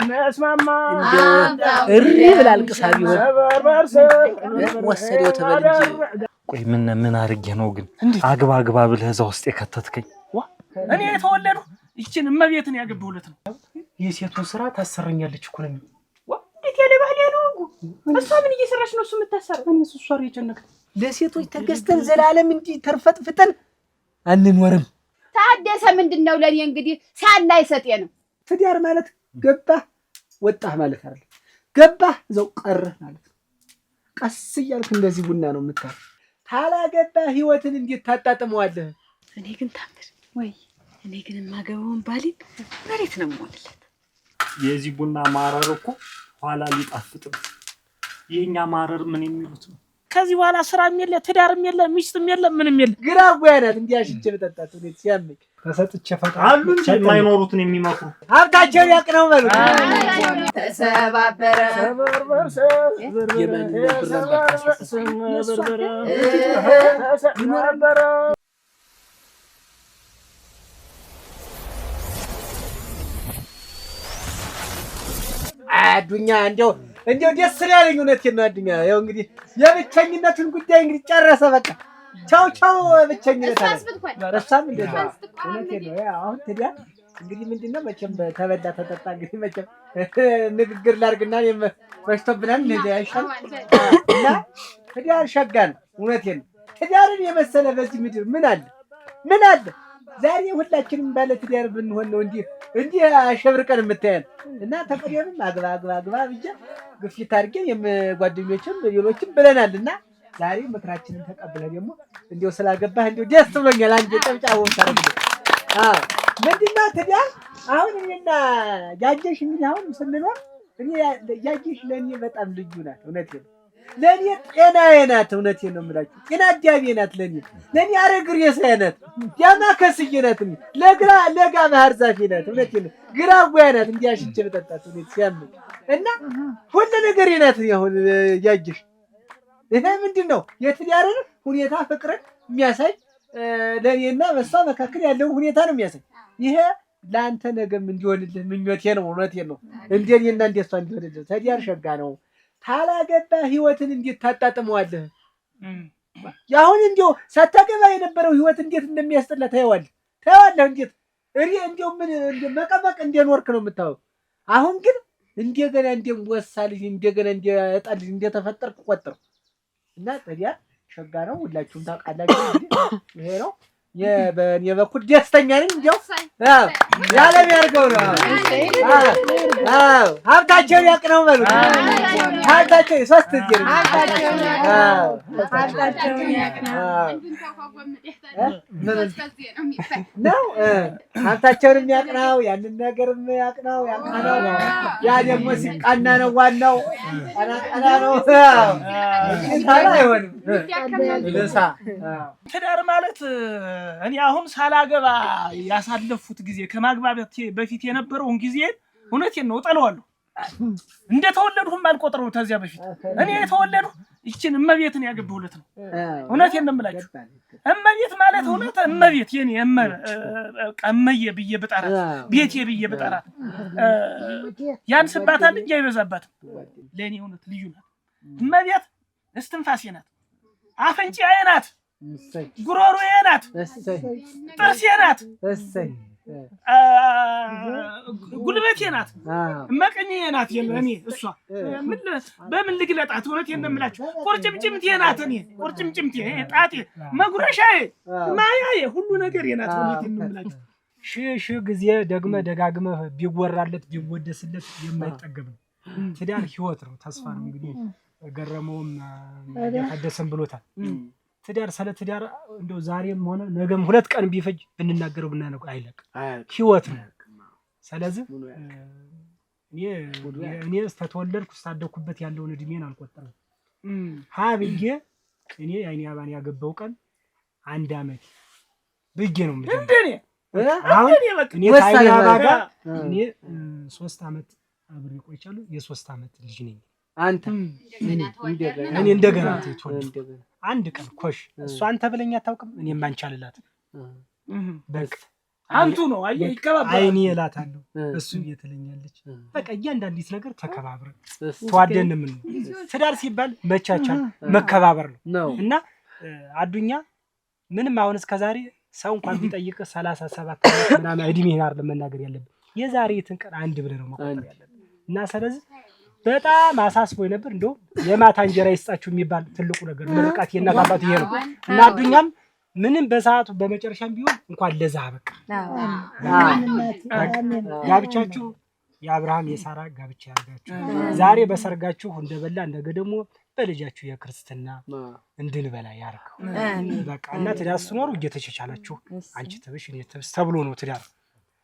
መስማማ እሪ ብላ አልቅሳ ቢሆን ወሰደው ተበልጅ። ቆይ ምን አድርጌ ነው ግን አግባ ብለህ እዛ ውስጥ የከተትከኝ? እኔ የተወለዱ ይችን እመቤትን ያገባሁለት ነው። የሴቱን ስራ ታሰረኛለች እኮ ነው። እንዴት ያለ ባህል ያለው እሷ ምን እየሰራች ነው? እሱ የምታሰረው እኔ እሷ የጨነቀ ለሴቶች ተገዝተን ዘላለም እንዲ ተርፈጥፍጠን አንኖርም። ታደሰ ምንድነው ለኔ እንግዲህ ሳላይ ሰጤ ነው። ትዳር ማለት ገባህ ወጣህ ማለት አይደል። ገባህ እዛው ቀረህ ማለት ነው። ቀስ እያልክ እንደዚህ ቡና ነው የምታር። ታላገባህ ህይወትን እንዴት ታጣጥመዋለህ? እኔ ግን ታምር ወይ እኔ ግን ማገባውን ባሊን መሬት ነው የምወልለት። የዚህ ቡና ማረር እኮ ኋላ ሊጣፍጥ የኛ ማረር ምን የሚሉት ነው? ከዚህ በኋላ ስራም የለ ትዳርም የለ ሚስትም የለ ምንም የለ። ግራ ጓያናት እንዲያሽቼ በጠጣት ነው ሲያምቅ ተሰጥቼ ፈቃ አሉ እንጂ የማይኖሩትን የሚመክሩ ሀብታቸው ያቅ ነው ማለት ተሰባበረ አዱኛ እንደው ደስ ያለኝ እውነቴን ነው። አዱኛ ያው እንግዲህ የብቸኝነቱን ጉዳይ እንግዲህ ጨረሰ። በቃ ቻው ብቸኝነት አለ። ረሳም እንደዛ እውነቴን ነው። ያው አሁን ትዲያ እንግዲህ ምንድነው መቼም ተበላ ተጠጣ እንግዲህ መቼም ንግግር ላድርግና መሽቶብናል እንደ አይሻል እና ትዲያ ሸጋን እውነቴን ነው። ትዳርን የመሰለ በዚህ ምድር ምን አለ? ዛሬ ሁላችንም ባለ ትዳር ብንሆን ነው እንዲህ አሸብርቀን የምታየን እና ተቀደምም አግባ ብቻ ግፊት አድርገን የጓደኞችም ሌሎችም ብለናልና ዛሬ ምክራችንን ተቀብለን ደግሞ እንዲው ስላገባህ እንዲው ደስ ብሎኛል። አንዴ ጨብጫው ታረግ። ምንድነው ትዳር? አሁን እኔና ያጀሽ እንግዲህ አሁን ስንኖር እኔ ያጀሽ ለኔ በጣም ልዩ ናት። እውነቴን ነው። ለኔ ጤናዬ ናት። እውነቴን ነው የምላችሁ። ጤና አዳሜ ናት። ለኔ አረግሬ ሳይናት ያማከስዬ ናት። ለጋ ባህር ዛፌ ናት። እውነቴን ነው። ግራ ጓያ ናት። እንዲያሽቼ በጠጣት እውነት ሲያምኝ እና ሁሉ ነገር ናት። አሁን ያጅሽ ይሄ ምንድነው የትዳርን ሁኔታ ፍቅርን የሚያሳይ ለኔና በሷ መካከል ያለው ሁኔታ ነው የሚያሳይ። ይሄ ለአንተ ነገም እንዲሆንልህ ምኞቴ ነው። እውነቴን ነው። እንደኔና እንደሷ እንዲሆንልህ ትዳር ሸጋ ነው። ታላገባ ህይወትን እንዴት ታጣጥመዋለህ? ያሁን እንዴው ሳታገባ የነበረው ህይወት እንዴት እንደሚያስጠላ ታየዋለህ እንዴት እንዴው ምን መቀመቅ እንደኖርክ ነው የምታወው። አሁን ግን እንደገና እንደምወሳልኝ እንደገና እንደጣልኝ እንደተፈጠርክ ቆጥረው እና ትዳር ሸጋ ነው። ሁላችሁም ታውቃላችሁ። ይሄ ነው የበኔ በኩል ደስተኛ ነኝ። እንዴው ያለም ያርገው ነው። ሀብታቸውን ያቅ ነው በሉ። ሀብታቸው ሶስት ጊዜ ሀብታቸውን ያቅ ነው። ሀብታቸውን ያቅ ነው። ያንን ነገርም ያቅ ነው። ያ ደግሞ ሲቃና ነው ዋናው። ቀና ነው። ታላ አይሆንም። ትዳር ማለት እኔ አሁን ሳላገባ ያሳለፉት ጊዜ ከማግባባት በፊት የነበረውን ጊዜ እውነቴን ነው እጠለዋለሁ። እንደተወለድሁም አልቆጥረው። ተዚያ በፊት እኔ የተወለድሁ ይችን እመቤትን ያገባሁለት ነው። እውነቴን ነው የምላችሁ። እመቤት ማለት እውነት እመቤት የኔ እመዬ ብዬ ብጠራት ቤቴ ብዬ ብጠራት ያንስባታል እንጂ አይበዛባትም። ለኔ እውነት ልዩ ናት እመቤት። እስትንፋሴ ናት፣ አፍንጫዬ ናት፣ ጉሮሮዬ ናት፣ ጥርሴ ናት፣ ጉልበቴ ናት፣ መቀኛዬ ናት። እኔ እሷ በምን ልግለጣት? እውነቴን ነው የምላችሁ። ቁርጭምጭምቴ ናት። እኔ ቁርጭምጭምቴ ጣቴ፣ መጉረሻዬ፣ ማያዬ ሁሉ ነገር ናት። እውነቴን ነው የምላችሁ። ሺህ ጊዜ ደጋግመህ ቢወራለት ቢወደስለት የማይጠገብ ነው። ትዳር ህይወት ነው፣ ተስፋ ነው። እንግዲህ ገረመውም ያደሰም ብሎታል። ትዳር ስለ ትዳር እንደው ዛሬም ሆነ ነገም ሁለት ቀን ቢፈጅ ብንናገረው ብናነቀው አይለቅ ህይወት ነው። ስለዚህ እኔ ተተወለድኩ ሳደኩበት ያለውን እድሜን አልቆጠረም። ሀብዬ እኔ አይኔ አባን ያገባው ቀን 1 አመት ብዬ ነው የምልህ። እንደኔ አሁን እኔ ታይኔ አባጋ እኔ 3 አመት አብሬ ቆይቻለሁ። የ3 አመት ልጅ ነኝ። አንተ እኔ እንደገና ተወለድኩ። አንድ ቀን ኮሽ እሷ አንተ ብለኝ አታውቅም። እኔም አንቻልላት በቃ አንቱ ነው አየህ ይከባበራል። አይኔ እላታለሁ እሱ እየተለኛለች። በቃ እያንዳንዲት ነገር ተከባብረን ተዋደን ምን ትዳር ሲባል መቻቻል መከባበር ነው እና አዱኛ ምንም አሁን እስከዛሬ ሰው እንኳን ቢጠይቅ 37 ምናምን እድሜህን አይደለም መናገር ያለብን የዛሬትን ቀን አንድ ብለህ ነው መቆጠር ያለብን እና ስለዚህ በጣም አሳስቦኝ ነበር። እንደውም የማታ እንጀራ ይስጣችሁ የሚባል ትልቁ ነገር ምርቃት የእናት አባት ይሄ ነው እና አዱኛም ምንም በሰዓቱ በመጨረሻም ቢሆን እንኳን ለዛ በቃ ጋብቻችሁ የአብርሃም የሳራ ጋብቻ ያርጋችሁ። ዛሬ በሰርጋችሁ እንደበላ እንደገ ደግሞ በልጃችሁ የክርስትና እንድንበላ ያርገው በቃ እና ትዳር ስትኖሩ እየተቻቻላችሁ አንቺ ተብሽ እኔ ተብስ ተብሎ ነው ትዳር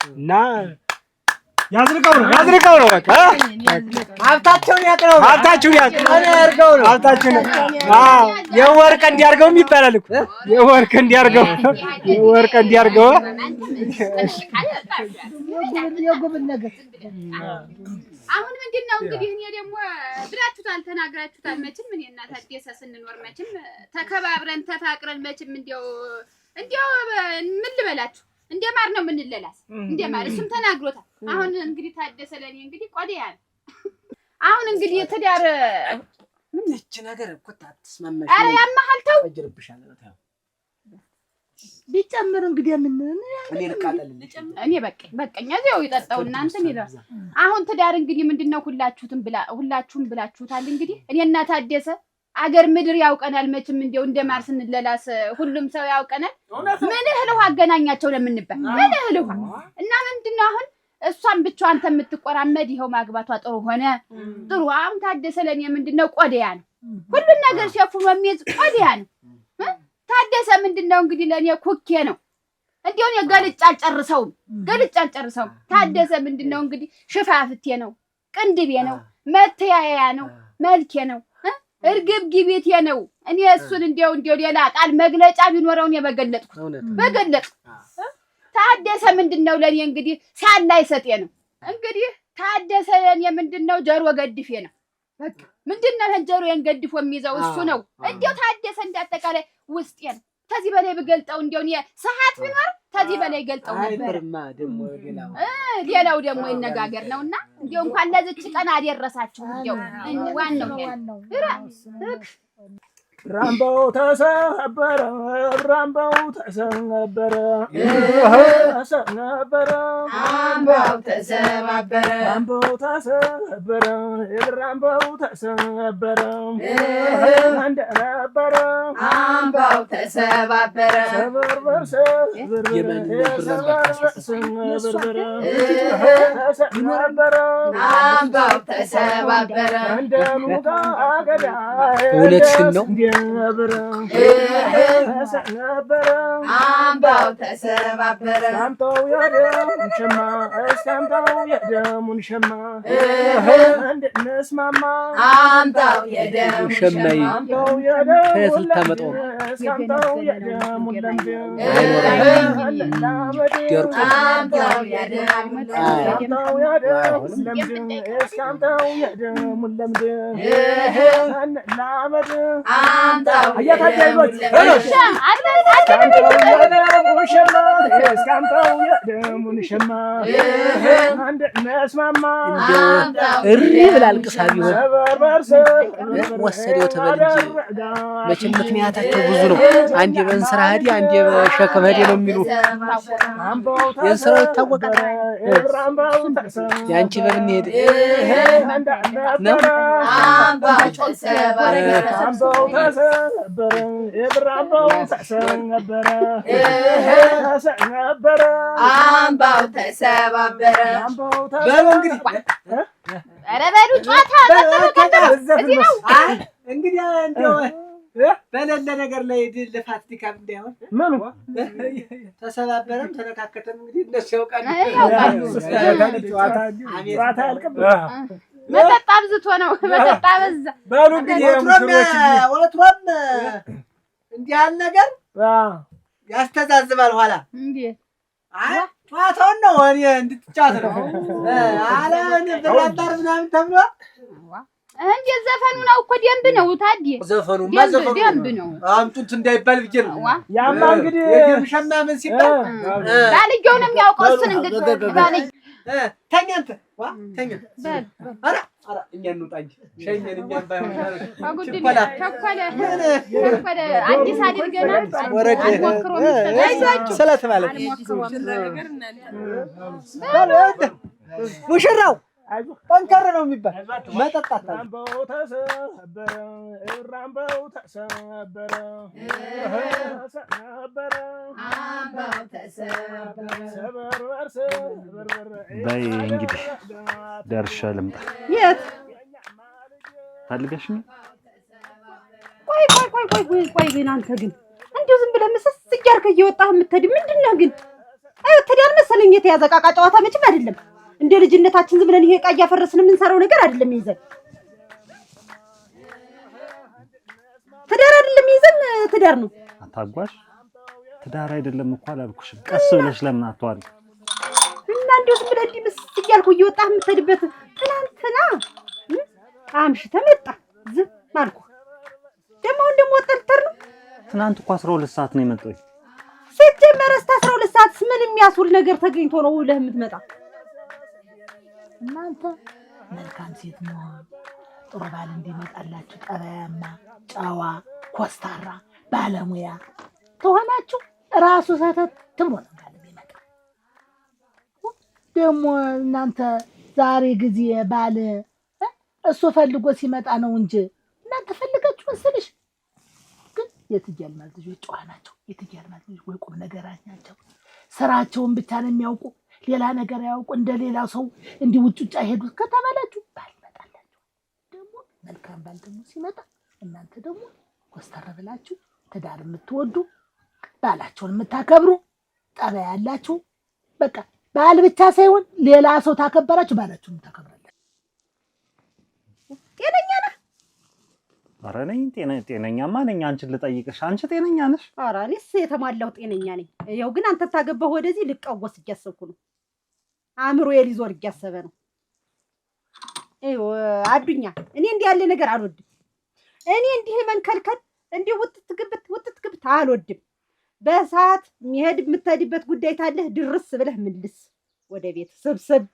እና ያዝልቀው ነው በቃ ሀብታቸውን ያቅረው ነው ሀብታችን የወርቅ እንዲያርገው ይባላል እኮ የወርቅ እንዲያርገው የጉብን ነገር አሁን ምንድነው እንግዲህ እኔ ደግሞ ብላችሁታል ተናግራችሁታል። መቼም እኔ እና ታደሰ ስንኖር መቼም ተከባብረን ተፋቅረን መቼም እንዲያው ምን ልበላችሁ እንደማር ነው የምንለላስ እንደማር እሱም ተናግሮታል። አሁን እንግዲህ ታደሰ ለኔ እንግዲህ ቆዲያ አሁን እንግዲህ ትዳር ምን እቺ ነገር እኮ ታስማማሽ አረ ያማሃል ተው ወጅርብሻል ነው ቢጨምር እንግዲህ ምን እኔ ልቃጠልልሽ እኔ በቃኝ እዚያው ይጠጣው እናንተን ይላል። አሁን ትዳር እንግዲህ ምንድነው ሁላችሁም ብላችሁታል። እንግዲህ እኔና ታደሰ አገር ምድር ያውቀናል መቼም እንደው እንደማር ስንለላስ ሁሉም ሰው ያውቀናል። ምን እህል ውሃ አገናኛቸው ለምንባል ምን እህል ውሃ እና ምንድነው አሁን እሷን ብቻዋን ተምትቆራመድ ይሄው ማግባቷ ጥሩ ሆነ ጥሩ። አሁን ታደሰ ለኔ ምንድነው ቆዲያ ነው ሁሉን ነገር ሸፍኖ የሚይዝ ቆዲያ ነው። ታደሰ ምንድነው እንግዲህ ለኔ ኩኬ ነው እንዴው የገልጫ አልጨርሰውም ታደሰ ምንድነው እንግዲህ ሽፋፍቴ ነው ቅንድቤ ነው መተያያ ነው መልኬ ነው እርግብ ግቢቴ ነው። እኔ እሱን እንደው ሌላ ቃል መግለጫ ቢኖረው እኔ በገለጥ ታደሰ ምንድነው ለኔ እንግዲህ ሳላይ ሰጤ ነው። እንግዲህ ታደሰ ለኔ ምንድነው ጀሮ ገድፌ ነው። በቃ ምንድነው ጀሮዬን ገድፎ የሚይዘው እሱ ነው። እንደው ታደሰ እንዳጠቃላይ ውስጤ ነው። ከዚህ በላይ በገልጠው እንደው እኔ ሰዓት ቢኖር ከዚህ በላይ ገልጠው ነበር። ሌላው ደግሞ ይነጋገር ነውና እንደው እንኳን ለዚች ቀን አደረሳችሁ። እንደው ዋናው ራምባው ተሰበረ አምባው ተሰባበረ አምባው ተሰባበረ ራምባው ተሰበረ እንደነበረ አምባው ተሰባበረ አምባው ተሰባበረ እንደኑጋ አገዳ እውነትሽን ነው አምባው ተሰባበረ አምባው የደሙን ሸማ እንድንስማማ አምባው የደሙን ሸማ አምባው ታመጣው አምባው የደሙን ለምድ ገርቁ አምባው የደሙን ለምድ አምባው አያታጀይሎች እሪ ብላ አልቅሳ ቢሆን ወሰደው ተበልጅ መቼም ምክንያታቸው ብዙ ነው። አንዴ በእንስራ ሄዲ አንዴ በሸክም ሄዲ ነው የሚሉ የእንስራው ይታወቃል። ያንቺ በምን ሄደ ነው አምባው ተሰባበረ አምባው ተሰባበረ በሉ እንግዲህ ኧረ በሉ ጨዋታ እዚህ ነው እንግዲህ እንደው በሌለ ነገር ላይ ልፋት ድካም እንዳይሆን ምኑ ተሰባበረም ተነካከተም እንግዲህ እነሱ ያውቃሉ። ጨዋታ ያልቅም መጠጥ አብዝቶ ነው መጠጥ አበዛ። በሉ እንግዲህ ወትሮም እንዲህ ያለ ነገር ያስተዛዝባል። ኋላ እንዴት አይ ጨዋታውን ነው እኔ እንድትጫወት ነው አለ ብራባር ምናምን ተብሎ እንዴ ዘፈኑ ነው እኮ ደንብ ነው ታዲ ዘፈኑማ ደንብ ነው አምጡት እንዳይባል ብዬ ነው ያማ እንግዲህ የምሸማ ምን ሲባል ባልየው ነው የሚያውቀው እሱን እንግዲህ ባልየው ተኛ አንተ ተኛ ኧረ እኛ እንውጣ እንጂ ሸኘን እኛም ባይሆን ቸኮለ አዲስ አድርገናል አልሞክሮ የሚሰጣ ስለተባለ ሙሽራው ጠንከር ነው የሚባል መጠጣት ራምበው ተሰበረ ራምበው ተሰበረ በይ እንግዲህ ደርሼ ልምጣ። የት ፈልገሽ ነው? ቆይ ግን አንተ ግን እንደው ዝም ብለህ ምስስ እያልክ እየወጣህ የምትሄድ ምንድን ነው ግን? ትዳር መሰለኝ የተያዘ ዕቃ ጨዋታ መቼም አይደለም። እንደ ልጅነታችን ዝም ብለን ይሄ ዕቃ እያፈረስን የምንሰራው ነገር አይደለም። ይዘን ትዳር አይደለም ይዘን ትዳር ነው። አታጓሽ ትዳር አይደለም እኮ አላልኩሽም። ቀስ ብለሽ ለምን አትዋሪ? እና እንደው ዝም ብለህ እንዲህ ምስስ እያልኩ እየወጣህ የምትሄድበት ትናንትና አምሽተህ መጣ ዝም አልኩህ። ደግሞ ወጣልተር ነው። ትናንት እኮ 12 ሰዓት ነው የመጣው። ሲጀመር እስከ 12 ሰዓት ምን የሚያስውል ነገር ተገኝቶ ነው ውለህ የምትመጣ? እናንተ መልካም ሴት መሆን ጥሩ ባል እንዲመጣላችሁ ጠባያማ፣ ጨዋ፣ ኮስታራ ባለሙያ ተሆናችሁ ራሱ ሰተት ብሎ ነው የሚመጣ። ደግሞ እናንተ ዛሬ ጊዜ ባል እሱ ፈልጎ ሲመጣ ነው እንጂ እናንተ ፈልጋችሁ መስልሽ። ግን የትያል ማለት ልጆች ጨዋ ናቸው። የትያል ማለት ልጆች ወይ ቁም ነገራች ናቸው። ስራቸውን ብቻ ነው የሚያውቁ፣ ሌላ ነገር ያውቁ። እንደሌላ ሰው እንዲህ ውጭ አይሄዱ ከተባላችሁ ባል ይመጣላችሁ። ደግሞ መልካም ባል ደግሞ ሲመጣ እናንተ ደግሞ ኮስተር ብላችሁ ትዳር የምትወዱ ባላችሁን የምታከብሩ ጠባይ ያላችሁ በቃ ባል ብቻ ሳይሆን ሌላ ሰው ታከበራችሁ ባላችሁን ታከብራላችሁ። ጤነኛ ነህ? ኧረ ነኝ ጤነኛማ ነኝ። አንቺን ልጠይቅሽ፣ አንቺ ጤነኛ ነሽ? ኧረ እኔስ የተሟላው ጤነኛ ነኝ። ይኸው ግን አንተ ታገባህ ወደዚህ ልቃወስ እያሰብኩ ነው። አእምሮዬ ሊዞር እያሰበ ነው። ይኸው አዱኛ፣ እኔ እንዲህ ያለ ነገር አልወድም። እኔ እንዲህ መንከልከል እንዲህ ውጥት ግብት አልወድም። በሰዓት የሚሄድ የምትሄድበት ጉዳይ ታለህ ድርስ ብለህ ምልስ ወደ ቤት ስብስብ።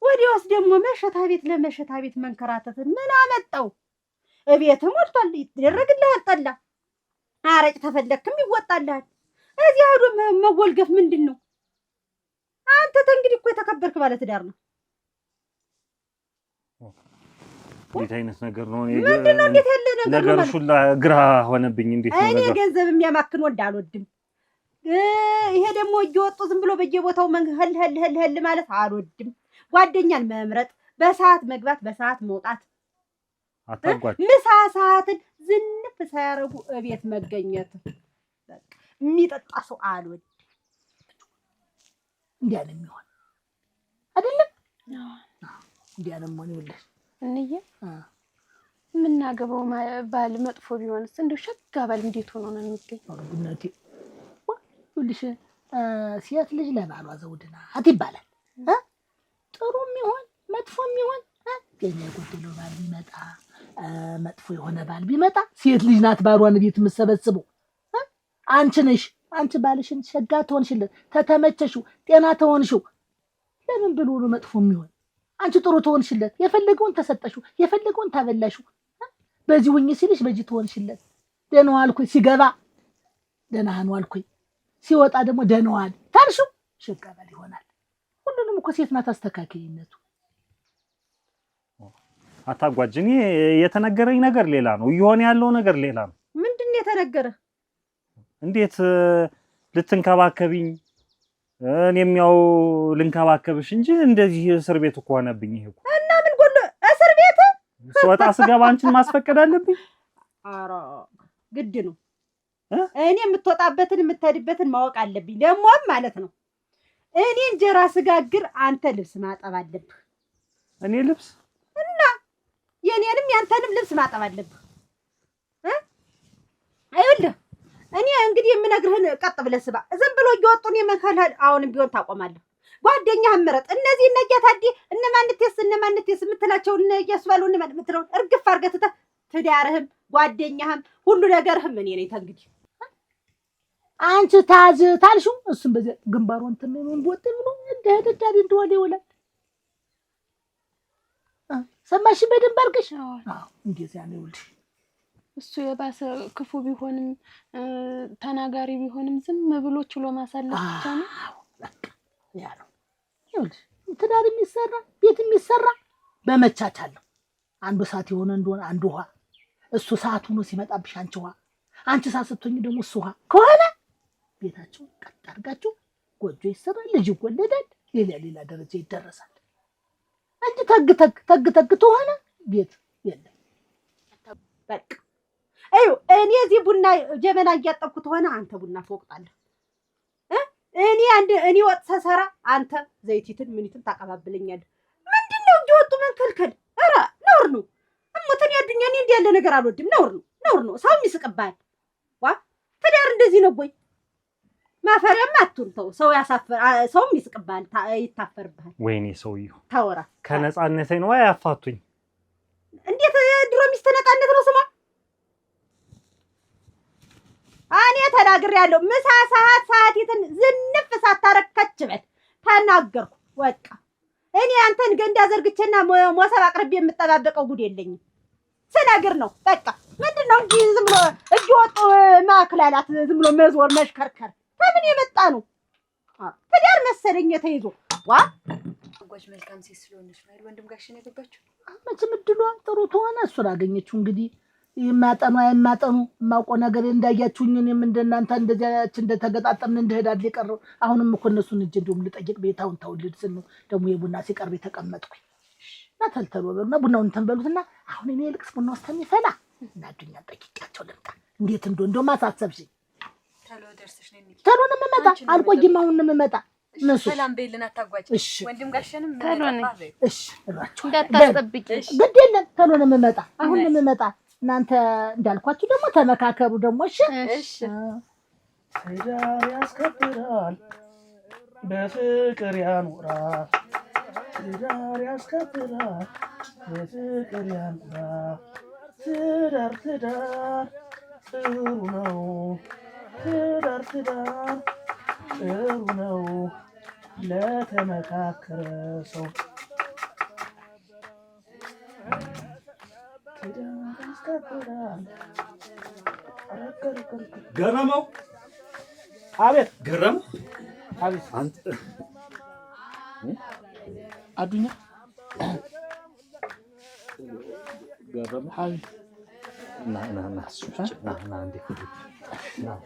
ወዲያውስ ደግሞ መሸታ ቤት ለመሸታ ቤት መንከራተትን ምን አመጣው? እቤት ሞልቷል፣ ይደረግልሃል ጠላ፣ አረጭ ተፈለክም ይወጣልሃል። እዚህ ሄዶ መወልገፍ ምንድን ነው? አንተ እንግዲህ እኮ የተከበርክ ባለ ትዳር ነው። እንዴት አይነት ነገር ነው? ምንድነው? እንዴት ያለ ነገር ነገር ሁላ ግራ ሆነብኝ። እንዴት ነው እኔ ነገር? ገንዘብ የሚያማክን ወንድ አልወድም። ይሄ ደግሞ እየወጡ ዝም ብሎ በየቦታው መንህል ማለት አልወድም። ጓደኛን መምረጥ፣ በሰዓት መግባት፣ በሰዓት መውጣት፣ አታጓጭ። ምሳ ሰዓትን ዝንፍ ሳያረጉ እቤት መገኘት። በቃ የሚጠጣ ሰው አልወድም። እንዲያ ነው የሚሆን አይደለም? እንዲያ ነው የሚሆን። ይኸውልሽ እንዬ የምናገባው ባል መጥፎ ቢሆንስ እንደው ሸጋ ባል እንዴት ሆኖ ነው የሚገኝ? ጉነቴ ይኸውልሽ ሴት ልጅ ለባሏ ዘውድ ናት ይባላል። ጥሩም ይሆን መጥፎም ይሆን የኛ የጎደለው ባል ቢመጣ መጥፎ የሆነ ባል ቢመጣ ሴት ልጅ ናት ባሏን ቤት የምትሰበስበው። አንቺ ነሽ። አንቺ ባልሽን ሸጋ ትሆንሽለት፣ ተተመቸሽው፣ ጤና ትሆንሽው ለምን ብሎ ነው መጥፎ የሚሆን? አንቺ ጥሩ ትሆንሽለት፣ የፈለገውን ተሰጠሽው፣ የፈለገውን ታበላሽው። በዚህ ሁኚ ሲልሽ በዚህ ትሆንሽለት። ደህና ዋልኩኝ ሲገባ ደህና ዋልኩኝ ሲወጣ ደግሞ ደህና ዋል ታልሽው ሸጋ ባል ይሆናል። ሁሉንም እኮ ሴት ናት አስተካካይነቱ። አታጓጭ። እኔ የተነገረኝ ነገር ሌላ ነው፣ እየሆነ ያለው ነገር ሌላ ነው። ምንድን ነው የተነገረ? እንዴት ልትንከባከቢኝ? እኔም ያው ልንከባከብሽ እንጂ እንደዚህ እስር ቤት እኮ ሆነብኝ። ይሄ እኮ እና ምን ጎሎ እስር ቤት ስወጣ ስገባ አንቺን ማስፈቀድ አለብኝ? ኧረ ግድ ነው። እኔ የምትወጣበትን የምትሄድበትን ማወቅ አለብኝ። ደግሞም ማለት ነው እኔ እንጀራ ስጋግር አንተ ልብስ ማጠብ አለብህ። እኔ ልብስ እና የኔንም ያንተንም ልብስ ማጠብ አለብህ። አይወልህ እኔ እንግዲህ የምነግርህን ቀጥ ብለህ ስባ። ዝም ብሎ እየወጡ እኔ መከልህል አሁንም ቢሆን ታቆማለህ። ጓደኛህን ምረጥ። እነዚህ እነ ጌታዲ እነ ማንቴስ የምትላቸው እነ እያስባሉ እነ ማን የምትለው እርግፍ አድርገህ ትተህ ትዳርህም ጓደኛህም ሁሉ ነገርህም እኔ ነኝ ተንግዲህ። አንቺ ታዝ ታልሽው እሱም በዚህ ግንባሩ እንትን ምን ቦጥ ብሎ እንደሄደዳሪ እንደወለ ይውላል። ሰማሽ በደንብ አድርገሽ? አዎ እንደዚያ ነው ይውልሽ። እሱ የባሰ ክፉ ቢሆንም ተናጋሪ ቢሆንም ዝም ብሎ ችሎ ማሳለፍ ብቻ ነው። በቃ ያ ነው ይውልሽ። ትዳር የሚሰራ ቤት የሚሰራ በመቻቻል ነው። አንዱ ሰዓት የሆነ እንደሆነ አንዱ ውሃ እሱ ሰዓት ሆኖ ሲመጣብሽ አንቺ ውሃ አንቺ ሰዓት ስትሆኚ ደግሞ እሱ ውሃ ከሆነ ቤታቸው ቀጥ አድርጋችሁ ጎጆ ይሰራል፣ ልጅ ይወለዳል፣ ሌላ ደረጃ ይደረሳል። አንቺ ተግ ተሆነ ቤት የለም። በቃ አዩ እኔ እዚህ ቡና ጀበና እያጠብኩት ሆነ አንተ ቡና ትወቅጣለህ። እኔ ወጥ ሰሰራ አንተ ዘይቲትን ምኒትን ታቀባብለኛለህ። ምንድነው እየወጡ መንከልከል? ኧረ ነውር ነው። እሞተን ያዱኛ እኔ እንዲህ ያለ ነገር አልወድም። ነውር ነው። ሰው የሚስቅብሃል። ዋ ትዳር እንደዚህ ነው ወይ? ማፈሪያማ አትንተው። ሰው ያሳፈር ሰውም ይስቅብሃል፣ ይታፈርብሃል። ወይኔ ሰውዬው ታወራ ከነጻነቴ ነው ያፋቱኝ። እንዴት ድሮ ሚስት ነጻነት ነው ስሟ? እኔ ተናግሬያለሁ። ምሳ ሰዓቲትን ዝንፍ ሳታረከች በት ተናገርኩ። በቃ እኔ አንተን ገንዳ ዘርግቼና ሞሰብ አቅርቤ የምጠባበቀው ጉድ የለኝም። ስነግር ነው በቃ። ምንድነው እንጂ ዝም ብሎ እጅወጡ ማክላላት፣ ዝም ብሎ መዝወር መሽከርከር ከምን የመጣ ነው? ትዳር መሰለኝ ተይዞ ዋ አጓጅ መልካም ሴት ስለሆነች ነው ወንድም ጋሽ ነው የገባችው። መቼም እድሏ ጥሩ ተሆነ እሱን አገኘችው። እንግዲህ የማጠኑ የማውቀው ነገር እንዳያችሁኝ እኔም እንደናንተ እንደዚያች እንደተገጣጠምን እንደሄዳል የቀረው። አሁንም እኮ እነሱን እጅ እንደውም ልጠይቅ ቤታውን ተውልድ ስል ነው ደግሞ የቡና ሲቀርብ የተቀመጥኩኝ እና ተልተሎ በሉና ቡናውን ተንበሉትና አሁን እኔ ልቅስ ቡና ውስጥ የሚፈላ እና ዱኛ ጠይቄያቸው ልምጣ። እንዴት እንደው ማሳሰብሽኝ። ተሎ ደርሰሽ ነው እንዴ? ተሎ ነው የምመጣ። አልቆይም፣ አሁን ነው የምመጣ። እነሱ ሰላም በይልና ታጓጭ። ወንድም ጋሽንም ተሎ ነው። እሺ እራችሁ እንዳታስጠብቂ። ግድ የለም ተሎ ነው የምመጣ። አሁን ነው የምመጣ። እናንተ እንዳልኳችሁ ደግሞ ተመካከሩ ደግሞ። እሺ ትዳር ያስከብራል፣ በፍቅር ያኖራል። ትዳር ያስከብራል፣ በፍቅር ያኖራል። ትዳር ጥሩ ነው። ትዳር ጥሩ ነው ለተመካከረ ሰው። ገረመው። አቤት። ገረመው። አቤት። አንተ አዱኛ ገረመው። አቤት። ና እንዴ ና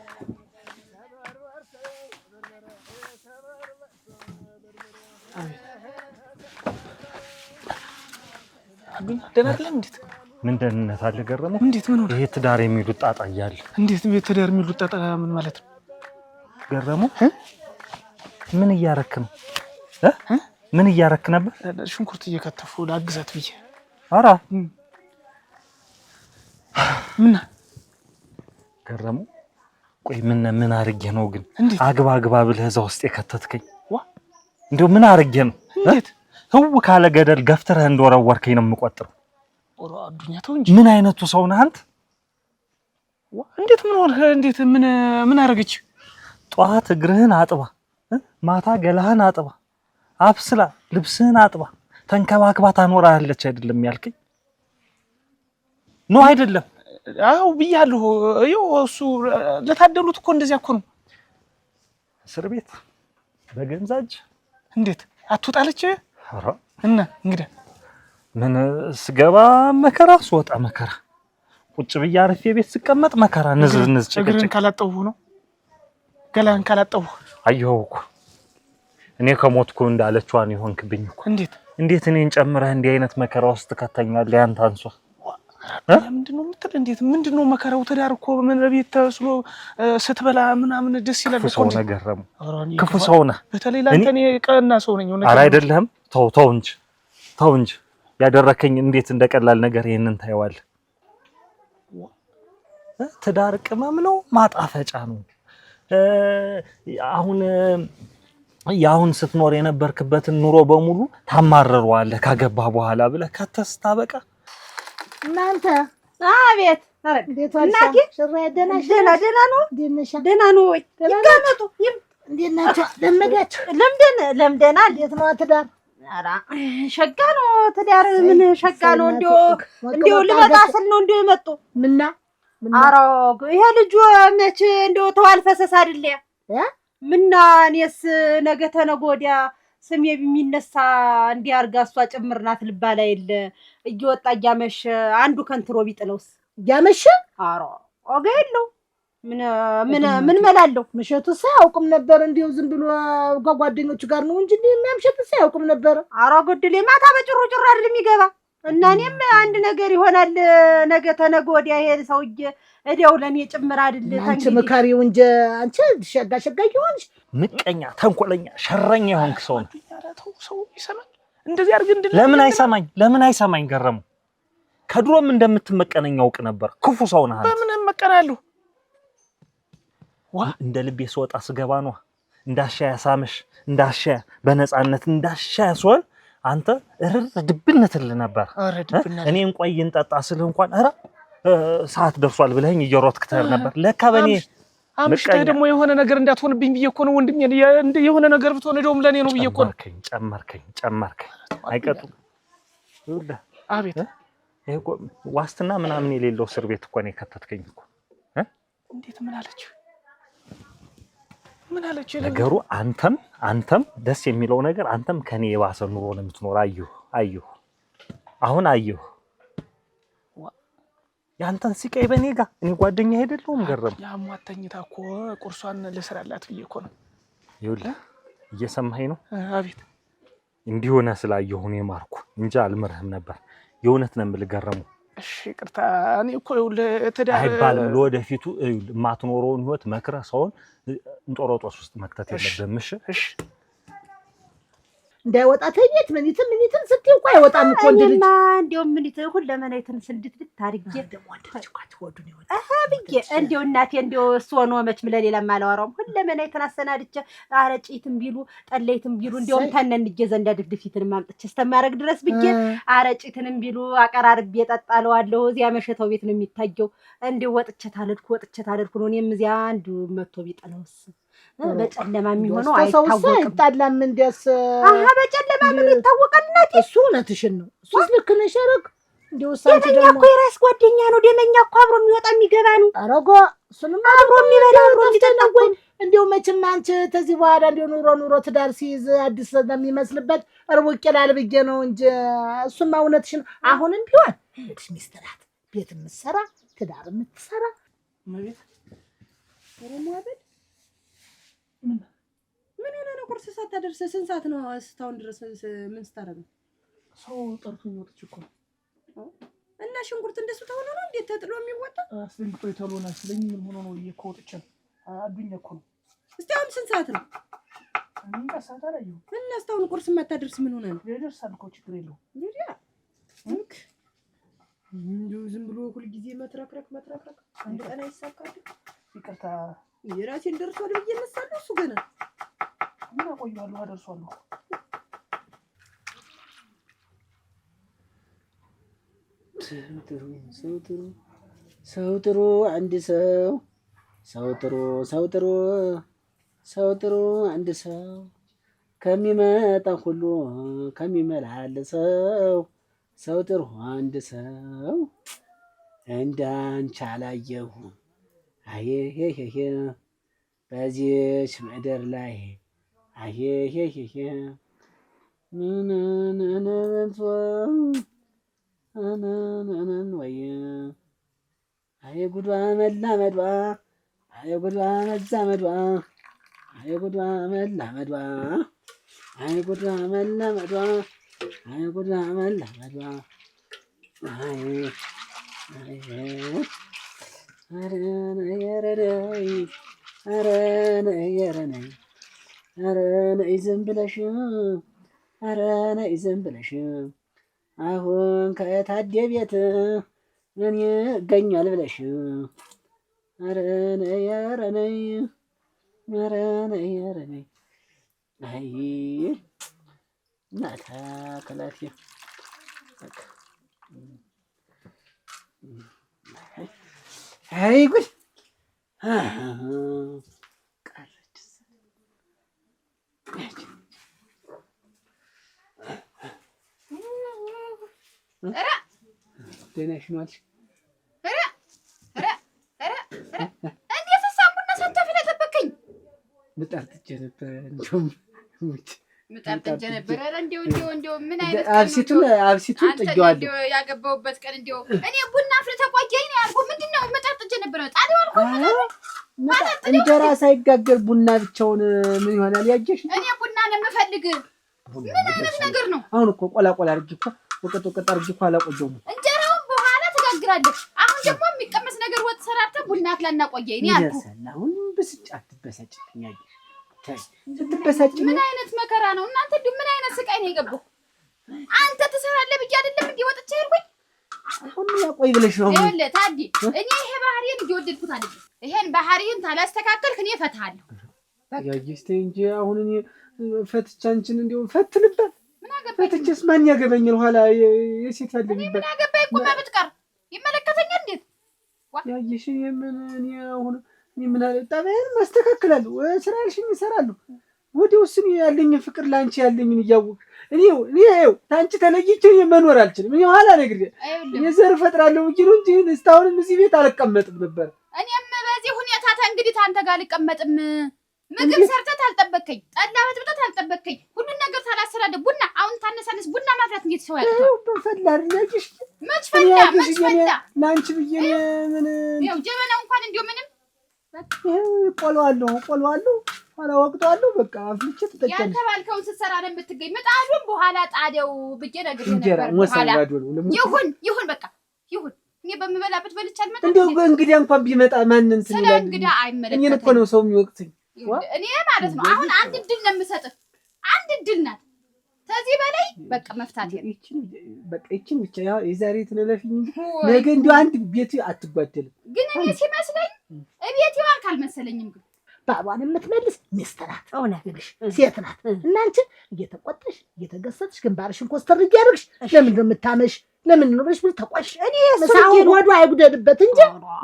አዱኛ ደህና አይደለም? እንዴት ምን ደህንነት አለ? ገረመው። እንዴት ምን ሆነ? ይሄ ትዳር የሚሉት ጣጣ እያለ እንዴት ትዳር የሚሉት ጣጣ ምን ማለት ነው? ገረመው ምን እያረክ ነው? ምን እያረክ ነበር? ሽንኩርት እየከተፉ ላግዛት ብዬ። ኧረ ምን ገረመው? ቆይ ምን አርጌ ነው ግን አግባ ብለህ እዛ ውስጥ የከተትከኝ? እንደው ምን አርጌ ነው? እንዴት ህው ካለ ገደል ገፍትረህ እንደወረወርከኝ ነው የምቆጥረው። ኦሮ አዱኛ ተው እንጂ። ምን አይነቱ ሰው ነህ አንተ? እንዴት ምን ሆነ? እንዴት ምን አረገች? ጧት እግርህን አጥባ፣ ማታ ገላህን አጥባ፣ አብስላ ልብስህን አጥባ፣ ተንከባክባ ታኖራለች አይደለም ያልከኝ? ነው አይደለም? አው ብያለሁ። ይኸው እሱ ለታደሉት እኮ እንደዚያ እኮ ነው። እስር ቤት በገንዛጅ እንዴት አትወጣለች? ኧረ እና እንግዲህ ምን ስገባ መከራ ስወጣ መከራ፣ ቁጭ ብዬ አርፌ ቤት ስቀመጥ መከራ። ንዝንዝ ጭቅጭቅ። እግርን ካላጠቡ ነው ገላን ካላጠቡ። አየሁ እኮ እኔ ከሞትኩ እንዳለችው ነው የሆንክብኝ እኮ። እንዴት እኔን ጨምረህ እንዲህ አይነት መከራ ውስጥ ከተኛለህ? ያንተ አንሷ ምንድነው የምትል? እንዴት ምንድነው መከራው? ትዳር እኮ ምን ቤት ተስሎ ስትበላ ምናምን ደስ ይላል እኮ። ሰው ነገር ረሙ ክፉ ሰው ነህ። በተለይ ላንተ እኔ ቀና ሰው ነኝ። ኧረ አይደለም። ተው እንጂ ያደረከኝ እንዴት እንደቀላል ነገር ይሄንን ታየዋለህ። ትዳር ቅመም ነው፣ ማጣፈጫ ነው። አሁን ያሁን ስትኖር የነበርክበትን ኑሮ በሙሉ ታማረረዋለህ ካገባህ በኋላ ብለህ ከተስታ በቃ እናንተ አቤት እንዴት ዋልሽ? ሽራዬ ደህና ነው? ደህና ነው ወይ? ይቀመጡ። እንዴት ናቸው? ለመዳችሁ? ለምደና። እንዴት ነው ትዳር? ኧረ ሸጋ ነው ትዳር። ምን ሸጋ ነው? እንዲያው ልመጣ ስል ነው እንዲያው የመጡ ምና ኧረ ይሄ ልጁ መች እንዲያው ተዋል ፈሰስ አይደለ ምና እኔስ ነገ ተነገ ወዲያ ስሜ የሚነሳ እንዲህ አድርጋ እሷ ጭምር ናት ልባላ የለ እየወጣ እያመሸ አንዱ ከንትሮ ቢጥለውስ እያመሸ ኧረ ወጋ የለው ምን መላለሁ ምሸቱስ አያውቅም ነበር እንዲሁ ዝም ብሎ ከጓደኞቹ ጋር ነው እንጂ የሚያምሸትስ አያውቅም ነበር ኧረ ጎድሌ ማታ በጭሩ አይደል የሚገባ እና እኔም አንድ ነገር ይሆናል ነገ ተነገ ወዲያ ይሄ ሰውዬ እዲያው ለኔ ጭምር አይደል አንቺ መካሪው እንጂ አንቺ ሸጋ ይሆንሽ ምቀኛ ተንኮለኛ ሸረኛ የሆንክ ሰው ነው ሰው ይሰማል እንደዚህ አድርግ እንድል ለምን አይሰማኝ ገረሙ ከድሮም እንደምትመቀነኝ አውቅ ነበር ክፉ ሰው ነህ በምን መቀናለሁ እንደ ልቤ ስወጣ ስገባ ነው እንዳሻ ያሳመሽ እንዳሻ በነፃነት እንዳሻ ያስወል አንተ እርር ድብነትል ነበር እኔ እንቆይ እንጠጣ ስልህ እንኳን አረ ሰዓት ደርሷል ብለኝ እየሮጥክ ተር ነበር ለካ በኔ አምሽተ ደግሞ የሆነ ነገር እንዳትሆንብኝ ብዬ እኮ ነው ወንድሜ የሆነ ነገር ብትሆን ደውም ለኔ ነው ብዬ እኮ ነው ጨመርከኝ አይቀጡ ይውላ አቤት ይሄ ዋስትና ምናምን የሌለው እስር ቤት እኮ ነው ከተትከኝ እኮ እንዴት ምን አለች ነገሩ አንተም ደስ የሚለው ነገር አንተም ከኔ የባሰ ኑሮ ነው የምትኖር አየሁ አሁን አየሁ ያንተን ሲቀይ በኔ ጋር እኔ ጓደኛ አይደለሁም ገረም ያሟተኝታ እኮ ቁርሷን ልስራላት ብዬ እኮ ነው ይውላ እየሰማኸኝ ነው አቤት እንዲሆነ ስላየሁ ነው የማርኩ እንጂ አልመረህም ነበር የእውነት ነው የምልገረሙ እሺ ቅርታ እኔ እኮ ተዳር አይባልም ለወደፊቱ ማትኖረውን ህይወት መክረህ ሰውን እንጦሮጦስ ውስጥ መክተት የለብህም እሺ እንዳይወጣ ተይት ምንይትም ስትይ እንኳን አይወጣም እኮ እንደልጅ እንደው ምንይት ሁለመናይትን ስንድት ታርጌ ደግሞ አንደችኳት ወዱን ይወጣ ብዬ እንደው እናቴ እንደው እሱ ሆኖ መች ለሌላ ማላወራውም ሁለመናይትን አሰናድቼ አረጪትም ቢሉ ጠለይትም ቢሉ እንደውም ታነን እጄ ዘንዳ ድፍድፊትን ማምጥቼ እስተማረግ ድረስ ብዬ አረጪትንም ቢሉ አቀራርቤ እጠጣለዋለሁ እዚያ መሸታው ቤት ነው የሚታየው እንደው ወጥቼ ታለድኩ ነው እኔም እዚያ አንዱ መጥቶ ቢጠለውስ በጨለማ የሚሆነው አይታወቅም ይጣላም እንደስ በጨለማ ምን ይታወቃል እናቴ እሱ እውነትሽን ነው እሱስ ልክ ነሽ አረግ እንደው ሳንቺ ደመኛ እኮ የራስ ጓደኛ ነው ደመኛ እኮ አብሮ የሚወጣ የሚገባ ነው አረጎ እሱንም አብሮ የሚበላ አብሮ የሚጠጣ ወይ እንደው መቼም አንቺ ተዚህ በኋላ እንደው ኑሮ ትዳር ሲይዝ አዲስ እንደሚመስልበት እርውቅ ይላል ብዬ ነው እንጂ እሱማ እውነትሽን አሁንም ቢሆን ሚስት ናት ቤት የምትሰራ ትዳር የምትሰራ ማለት ወረማበል ምን ሆነ ነው ቁርስ ሳታደርስ ስንት ሰዓት ነው እስካሁን ድረስ ምን ስታረግ ሰው ጠርቶኝ ወጥቼ እኮ እና ሽንኩርት እንደሱ ተሆነ ነው እንዴት ተጥሎ የሚወጣ አስደንግጦ የተሎና ስለኝ ምን ሆኖ ነው እየኮጥቼ አዱኛ እኮ ነው እስቲ አሁን ስንት ሰዓት ነው እንዴ ሰዓት አላየሁ እና እስካሁን ቁርስ ማታደርስ ምን ሆነ ነው ይደርሳል እኮ ችግር የለውም እንዴ እንደው ዝም ብሎ ሁሉ ጊዜ መትረክረክ አንድ ቀን አይሳካል ይቅርታ የራሴን ደርሷል ብዬ እነሳለሁ እሱ ገና ምን አቆያለሁ አደርሷለሁ ሰው ጥሩ አንድ ሰው አንድ ሰው ከሚመጣ ሁሉ ከሚመላለሰው ሰው ጥሩ አንድ ሰው እንዳንቺ አላየሁ አየሄሄ በዚህች ምድር ላይ አየሄሄ ወይ አየጉዷ መላመዷ አየጉዷ መዛመዷ አየጉዷ መላመዷ አየጉዷ መላመዷ አየጉዷ መላመዷ ነይ ዝም ብለሽ አሁን ከታዴ ቤት ምን ይገኛል ብለሽ ነይ አይ እናታ ከላቴ አይ ጉድ ቀረች። ደህና ነሽ ነው አልሽ? እንዴት ሳምቡና ሳታፈላ ጠበቀኝ? ምጣድ ጥጄ ነበር እንደውም ምጣድ ጥጄ ነበር። ኧረ እንደው ምን አይነት አብሲቱን ጥጄዋለሁ። ያገባሁበት ቀን እንደው እኔ ቡና አፍልተህ ቆየኝ ነው ያልኩህ። ምንድነው ምጣድ ጥጄ ነበር ጣዲው አልኩህ። እንጀራ ሳይጋገር ቡና ብቻውን ምን ይሆናል? ያጀሽ እኔ ቡና ነው የምፈልግ። ምን አይነት ነገር ነው? አሁን እኮ ቆላ አድርጊ እኮ ወቀጥ አድርጊ እኮ አላቆየሁም። እንጀራውን በኋላ ትጋግራለህ። አሁን ደግሞ የሚቀመስ ነገር ወጥ ሰራርተህ ቡና አፍላና ቆየኝ ነው ያልኩህ። አሁን ብስጭ አትበሳጭኝ። ስትበሳጭ ምን አይነት መከራ ነው እናንተ? ምን አይነት ስቃይ ነው የገባው? አንተ ትሰራለህ ብዬ አይደለም እንዴ ወጥቼ ሄድኩኝ? አሁን ያቆይ ብለሽ ነው። ይኸውልህ ታዲ እኔ ይሄ ባህሪዬን እየወደድኩት አይደለም። ይሄን ባህሪዬን ታላስተካከልክ እኔ እፈታሃለሁ። ያየስተ እንጂ አሁን እኔ ፈትቻ አንቺን እንደው ፈትልበት ፈትቼስ ማን ያገበኛል? ኋላ የሴት ያለኝ እኔ ምን አገባኝ? ቁመ ብትቀር ይመለከተኛል እንዴት? ያየሽ የምን እኔ አሁን ምን አለ ጠበን ማስተካከላለሁ። ስራልሽኝ እሰራለሁ። ወዲያውስ እኔ ያለኝ ፍቅር ላንቺ ያለኝን እያወቅሽ እኔው ታንቺ ተለይቼ መኖር አልችልም። እኔ ኋላ ነገር እኔ ዘር እፈጥራለሁ እንጂ ነው እንጂ እስካሁንም እዚህ ቤት አልቀመጥም ነበር። እኔም በዚህ ሁኔታ እንግዲህ ታንተ ጋር አልቀመጥም። ምግብ ሰርተህ አልጠበከኝ፣ ጠላ በጥብጠህ አልጠበከኝ፣ ሁሉን ነገር ታላሰራደ ቡና አሁን ታነሳነስ ቡና ማፍላት እንዴት ሰው ያቅተው? በፈላር ያጅሽ መጥፈላ ላንቺ ብዬ ምን ያው ጀበናው እንኳን እንደው ምንም ቆሎአለሁ ኋላ ወቅቷለሁ። በቃ አፍልቼ ተጠቀም። ያንተባልከውን ስትሰራ ነው የምትገኝ። ምጣዱን በኋላ ጣደው ብዬ ነገር ነበር። በኋላ ይሁን በቃ ይሁን። እኔ በምበላበት በልቻ አልመጣም። እንደው እንግዲህ እንኳን ቢመጣ ማንን እንትን ስለ ይላል? እንግዳ አይመለከተኝም። እኔን እኮ ነው ሰው የሚወቅተኝ። እኔ ማለት ነው አሁን አንድ ድል ነው የምሰጥህ። አንድ ድል ናት። ከዚህ በላይ በቃ መፍታት ይችን ብቻ ያው የዛሬ ትነለፊኝ እንጂ ነገ እንደው አንድ ቤት አትጓደልም። ግን እኔ ሲመስለኝ እቤት ይዋል ካልመሰለኝም ግን ባሏን የምትመልስ ሚስት ናት። እውነትሽ ሴት ናት። እናንቺ እየተቆጥሽ እየተገሰጥሽ ግንባርሽን ኮስተር እያደረግሽ ለምን ነው የምታመሽ? ለምን ነው ብለሽ ብል ተቆጭ። እኔ ሰው ወዱ አይጉደድበት እንጂ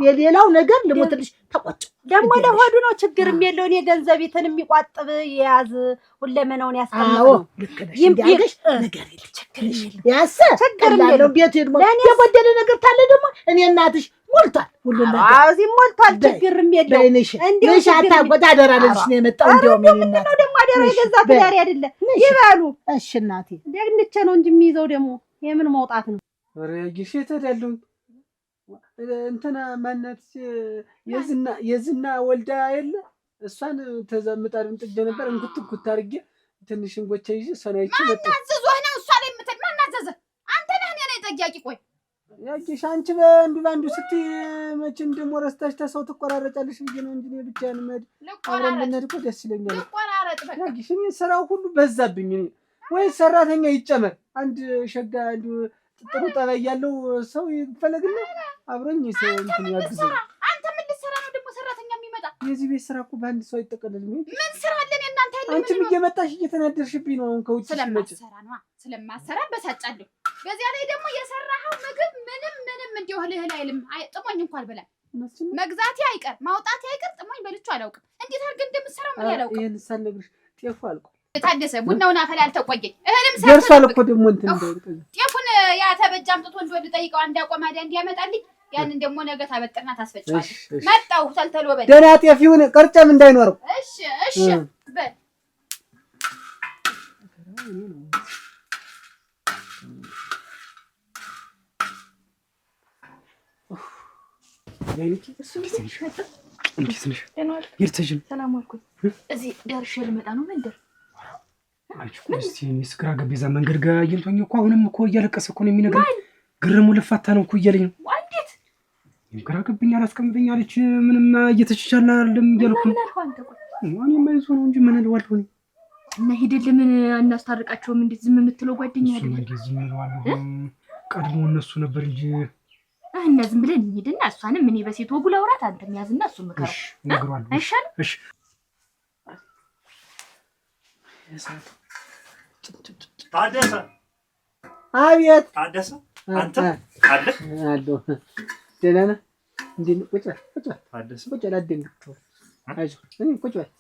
የሌላው ነገር ልሞትልሽ ተቆጭ። ደግሞ ለሆዱ ነው ችግርም የለው። እኔ ገንዘቤትን የሚቋጥብ የያዝ ሁለመናውን ያስቀምጣው። ልክ ነሽ። እንዲያገሽ ነገር የለም ችግርሽ ያሰ ችግርም የለው። ቤት ሄድ ማለት የጎደለ ነገር ታለ ደግሞ እኔ እናትሽ ሞልቷል። ሁሉ ነገር እዚህ ሞልቷል። ችግርም የለው። እንደው ሻታ ጎዳደራ ልጅ ነው የመጣው። እንደው ምን ነው ደግሞ አደረ የገዛ ትዳር አይደለ ይባሉ። እሺ እናቴ ደግንቸ ነው እንጂ የሚይዘው ደግሞ የምን መውጣት ነው? ወሬ ጊሽት አይደለም እንትና ማናት የዝና ወልዳ አይደለ? እሷን ተዘምጣን ጥጀ ነበር እንኩት አድርጌ ትንሽ እንጎቻ ይዤ ሰናይቼ መጣ። ማናዘዝህ ነው እሷ ላይ የምትል ማናዘዝህ? አንተ ነህ እኔ ነኝ ጠያቂ። ቆይ ያጂሽ አንቺ ባንዱ ስትይ መቼ እንደሞረስታሽ ተሰው ትቆራረጫለሽ ብዬ ነው እንጂ እኔ ብቻዬን መድ አብረን እኮ ደስ ይለኛል። ልቆራረጥ በቃ ያጂሽ እኔ ስራው ሁሉ በዛብኝ። እኔ ወይ ሰራተኛ ይጨመር አንድ ሸጋ አንዱ ጥሩ ጠባይ ያለው ሰው ይፈለግና አብሮኝ ሰው እንትን ያግዘኝ። አንተ ምን ልትሰራ ነው ደግሞ ሰራተኛ የሚመጣ? የዚህ ቤት ስራ እኮ በአንድ ሰው አይጠቀለልም። ምን ስራ አለን እናንተ? ያለ አንቺም እየመጣሽ እየተናደርሽብኝ ነው። አሁን ከውጭ ስለማሰራ በሳጫለሁ። በዚያ ላይ ደግሞ የሰራኸው ምግብ ምንም እንደው እህል አይልም። ጥሞኝ እንኳን በላ መግዛቴ አይቀር ማውጣቴ አይቀር ጥሞኝ በልቼው አላውቅም። እንዴት አድርገህ እንደምትሰራው ምን ያላውቅም። ይሄን ሳልነግርሽ ጤፉ አልቆ ታደሰ ቡናውን አፈላልተው ቆየኝ። እህልም ደርሷል እኮ ደግሞ እንትን ጤፉን ያ ተበጃ አምጥቶ እንደወድ ጠይቀው አንድ አቆማዳ እንዲያመጣልኝ ያንን ደግሞ ነገ ታበጥርና ታስፈጫለሽ። መጣው ተልተሎ በል ደህና ጤፍ ይሁን ቅርጨም እንዳይኖረው። እሺ በል እንዴት ነሽ? ይርተጅም ሰላም አልኩኝ። እዚህ ደርሼ ልመጣ ነው መንደር። አንቺ እስቲ ስክራ ገበዛ መንገድ ጋር አግኝቶኝ እኮ አሁንም እኮ እያለቀሰ እኮ ነው የሚነግረኝ። ግርሙ ልፋታ ነው እኮ እያለኝ ነው። እንዴት ግራ ገብኝ አላስቀምጠኝ አለች። ምንም እየተቻቻለ አይደለም እያልኩ ነው። እኔ ማይዞ ነው እንጂ ምን እልዋለሁ እኔ እና ሄደል ምን እናስታርቃቸውም እንዴት ዝም የምትለው ጓደኛ አይደል? እንዴት ዝም እለዋለሁ? ቀድሞ እነሱ ነበር እንጂ እና ዝም ብለን እንሂድና እሷንም እኔ በሴት ወጉ ላውራት አንተም ያዝና እሱ ምከረው። እሺ ነግሯለሁ። አይሻልም? እሺ ታደሰ አቤት ታደሰ አንተ አለ አለሁ ደህና ነህ እንዴ ቁጭ በል ታደሰ ቁጭ በል አትደንግጥ አይዞህ እኔ ቁጭ በል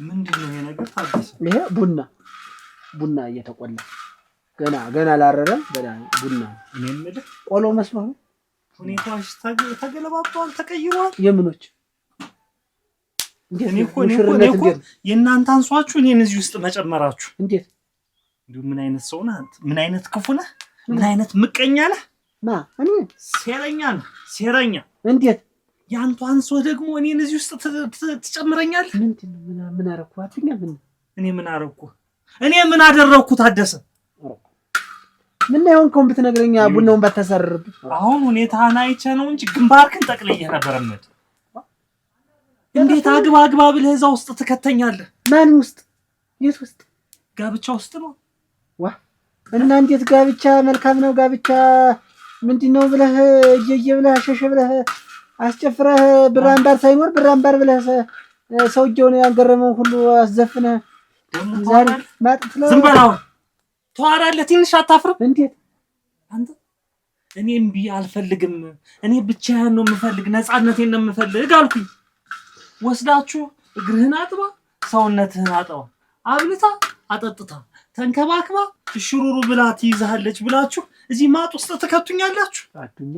ምንድን ነው ይሄ ነገር ታደሰ ይሄ ቡና እየተቆላ ገና አላረረም ገና ቡና እኔ የምልህ ቆሎ መስሎህ ነው ሁኔታዎች ተገለባብጠዋል ተቀይሯል የምኖች እኔ እኮ የእናንተ አንሷችሁ እኔን እዚህ ውስጥ መጨመራችሁ እንዴት እንዲሁ ምን አይነት ሰው ነህ አንተ ምን አይነት ክፉ ነህ ምን አይነት ምቀኛ ነህ እኔ ሴረኛ ነህ ሴረኛ እንዴት ያንተ አንሶ ደግሞ እኔን እዚህ ውስጥ ትጨምረኛለህ ምን አደረኩ አትኛ እኔ ምን አደረኩ ታደሰ ምን አይሆንከውም ብትነግረኛ ቡናውን ባታሳርርብኝ አሁን ሁኔታህን አይቼ ነው እንጂ ግንባርክን ጠቅልዬህ ነበር እምልህ እንዴት አግባ ብለህ እዛ ውስጥ ትከተኛለህ ማን ውስጥ የት ውስጥ ጋብቻ ውስጥ ነው ዋ እና እንዴት ጋብቻ መልካም ነው ጋብቻ ምንድነው ብለህ እየየ ብለህ አሸሸ ብለህ አስጨፍረህ ብራምባር ሳይኖር ብራምባር ብለህ ሰውየውን ያንገረመው ሁሉ አስዘፍነህ ዛሬ ማጥፍ ነው ዝም በላው ተዋራለህ ትንሽ አታፍርም እንዴት አንተ እኔ እምቢ አልፈልግም እኔ ብቻዬን ነው የምፈልግ ነፃነቴን ነው የምፈልግ አልኩኝ ወስዳችሁ እግርህን አጥባ ሰውነትህን አጥባ አብልታ አጠጥታ ተንከባክባ ሽሩሩ ብላ ትይዛለች ብላችሁ እዚህ ማጥ ውስጥ ተከቱኛላችሁ አዱኛ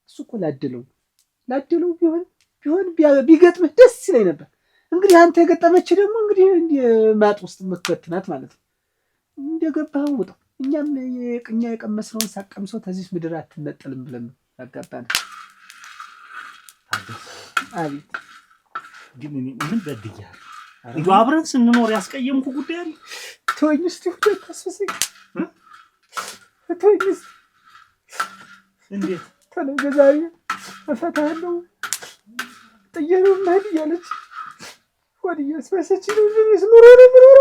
እሱ እኮ ላድለው ቢሆን ቢገጥምህ ደስ ይለኝ ነበር እንግዲህ አንተ የገጠመች ደግሞ እንግዲህ ማጥ ውስጥ መከተናት ማለት ነው እንደገባህ ወጣ እኛም የቅኛ የቀመስነውን ሳቀምሰው ተዚህ ምድር አትነጠልም ብለን ነው ያጋባን አቤት ግን ምን በድያለሁ እንዴ አብረን ስንኖር ያስቀየምኩ ጉዳይ አለ ተወኝ እስቲ ወደ ተሰሰኝ ተወኝ እንዴት ተነገ ዛሬ እፈታለሁ ጥየሩ ማን ያለች ወዲያስ በሰች ነው ኑሮ